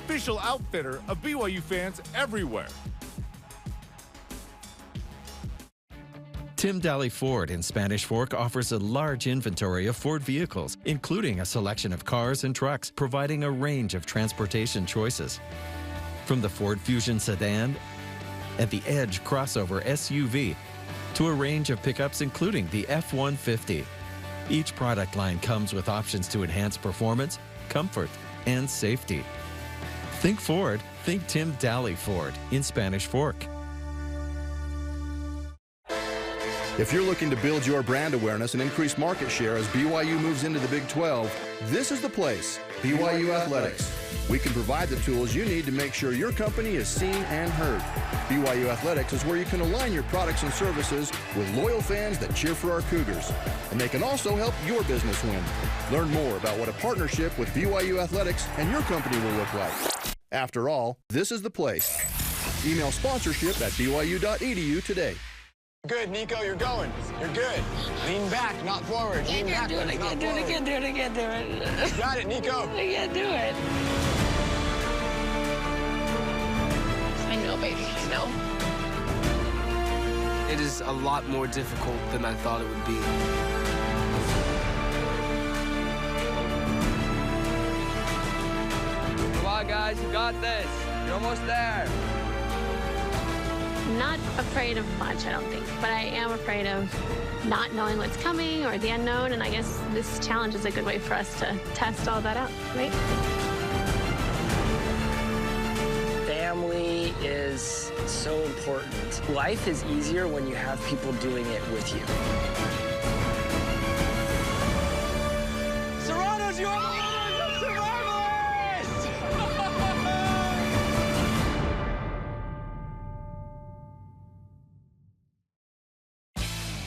Speaker 3: official outfitter of BYU fans everywhere.
Speaker 4: Tim Daly Ford in Spanish Fork offers a large inventory of Ford vehicles, including a selection of cars and trucks, providing a range of transportation choices. From the Ford Fusion sedan and the Edge crossover SUV, to a range of pickups including the F-150. Each product line comes with options to enhance performance, comfort, and safety. Think Ford, think Tim Daly Ford in Spanish Fork.
Speaker 5: If you're looking to build your brand awareness and increase market share as BYU moves into the Big 12, this is the place, BYU Athletics. We can provide the tools you need to make sure your company is seen and heard. BYU Athletics is where you can align your products and services with loyal fans that cheer for our Cougars. And they can also help your business win. Learn more about what a partnership with BYU Athletics and your company will look like. After all, this is the place. Email sponsorship at byu.edu today.
Speaker 6: Good, Nico, you're going. You're good. Lean back, not forward. Lean back, do it again, do it again, do it again, do it. You got it, Nico.
Speaker 20: I can't do it. I know, baby, I know.
Speaker 16: It is a lot more difficult than I thought it would be.
Speaker 7: Come on, guys, you got this. You're almost there. I'm not afraid of much, I don't think, but I am afraid of not knowing what's coming or the unknown, and I guess this challenge is a good way for us to test all that out, right?
Speaker 9: Family is so important. Life is easier when you have people doing it with you.
Speaker 10: Serrano's your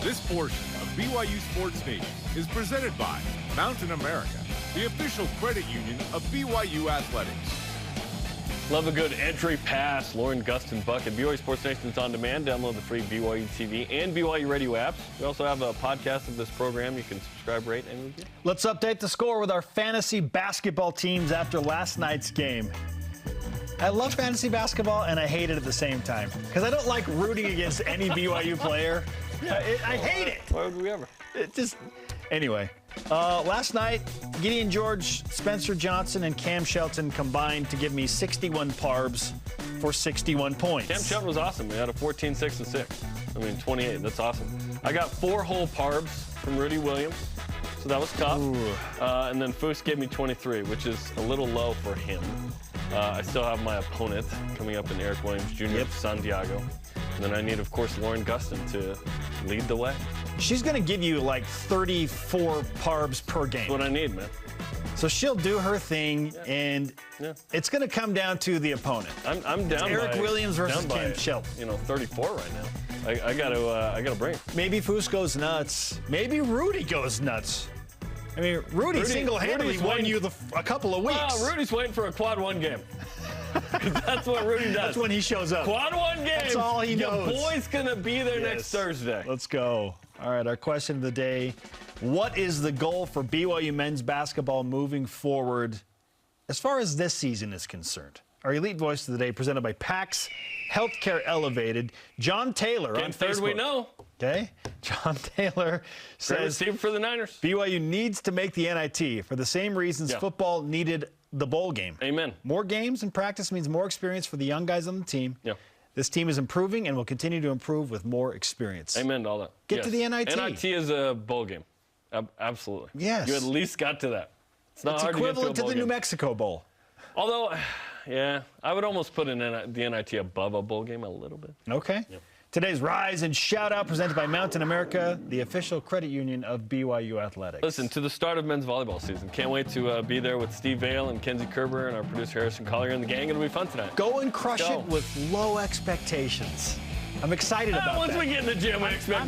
Speaker 3: This portion of BYU Sports Nation is presented by Mountain America, the official credit union of BYU Athletics.
Speaker 2: Love a good entry pass. Lauren Gustin bucket. BYU Sports Nation is on demand. Download the free BYUtv and BYU Radio apps. We also have a podcast of this program. You can subscribe, rate, and review.
Speaker 1: Let's update the score with our fantasy basketball teams after last night's game. I love fantasy basketball, and I hate it at the same time because I don't like rooting against any BYU player. I hate it.
Speaker 2: Why would we ever?
Speaker 1: It just anyway. Last night, Gideon George, Spencer Johnson, and Cam Shelton combined to give me 61 parbs for 61 points.
Speaker 2: Cam Shelton was awesome. He had a 14, 6, and 6. I mean, 28. That's awesome. I got 4 whole parbs from Rudy Williams, so that was tough. And then Foose gave me 23, which is a little low for him. I still have my opponent coming up in Eric Williams Jr. of San Diego. And then I need, of course, Lauren Gustin to lead the way.
Speaker 1: She's going to give you like 34 parbs per game.
Speaker 2: That's what I need, man.
Speaker 1: So she'll do her thing, and it's going to come down to the opponent.
Speaker 2: I'm down
Speaker 1: Eric
Speaker 2: by,
Speaker 1: Williams versus
Speaker 2: down by,
Speaker 1: Cam Shelton.
Speaker 2: 34 right now. I got to bring it.
Speaker 1: Maybe Foose goes nuts. Maybe Rudy goes nuts. I mean, Rudy single-handedly won you a couple of weeks.
Speaker 2: Oh, Rudy's waiting for a quad 1 game. That's what Rudy does.
Speaker 1: That's when he shows up.
Speaker 2: Quad 1 game.
Speaker 1: That's all he knows.
Speaker 2: Your boy's going to be there next Thursday.
Speaker 1: Let's go. All right, our question of the day. What is the goal for BYU men's basketball moving forward as far as this season is concerned? Our elite voice of the day presented by PAX Healthcare Elevated. John Taylor on
Speaker 2: third
Speaker 1: Facebook.
Speaker 2: we know.
Speaker 1: Okay. John Taylor says
Speaker 2: for the Niners.
Speaker 1: BYU needs to make the NIT for the same reasons football needed the bowl game.
Speaker 2: Amen.
Speaker 1: More games and practice means more experience for the young guys on the team.
Speaker 2: Yeah.
Speaker 1: This team is improving and will continue to improve with more experience.
Speaker 2: Amen to all that.
Speaker 1: Get to the NIT.
Speaker 2: NIT is a bowl game. Absolutely.
Speaker 1: Yes.
Speaker 2: You at least got to that. It's not hard
Speaker 1: equivalent
Speaker 2: to get to a bowl
Speaker 1: the
Speaker 2: game.
Speaker 1: New Mexico Bowl.
Speaker 2: Although, yeah, I would almost put the NIT above a bowl game a little bit.
Speaker 1: Okay.
Speaker 2: Yep.
Speaker 1: Today's Rise and Shout Out presented by Mountain America, the official credit union of BYU Athletics.
Speaker 2: Listen, to the start of men's volleyball season. Can't wait to be there with Steve Vale and Kenzie Kerber and our producer Harrison Collier and the gang. It'll be fun tonight.
Speaker 1: Go and crush it with low expectations. I'm excited about that.
Speaker 2: Once we get in the gym, we expect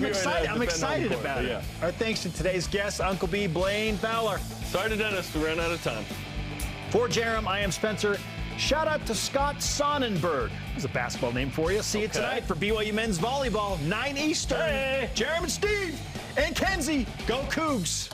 Speaker 1: I'm excited about it. Our thanks to today's guest, Uncle B, Blaine Fowler.
Speaker 2: Sorry to Dennis, we ran out of time.
Speaker 1: For Jarom, I am Spencer. Shout out to Scott Sonnenberg. There's a basketball name for you. See you tonight for BYU men's volleyball, 9 Eastern.
Speaker 2: Hey.
Speaker 1: Jarom and Steve and Kenzie, go Cougs.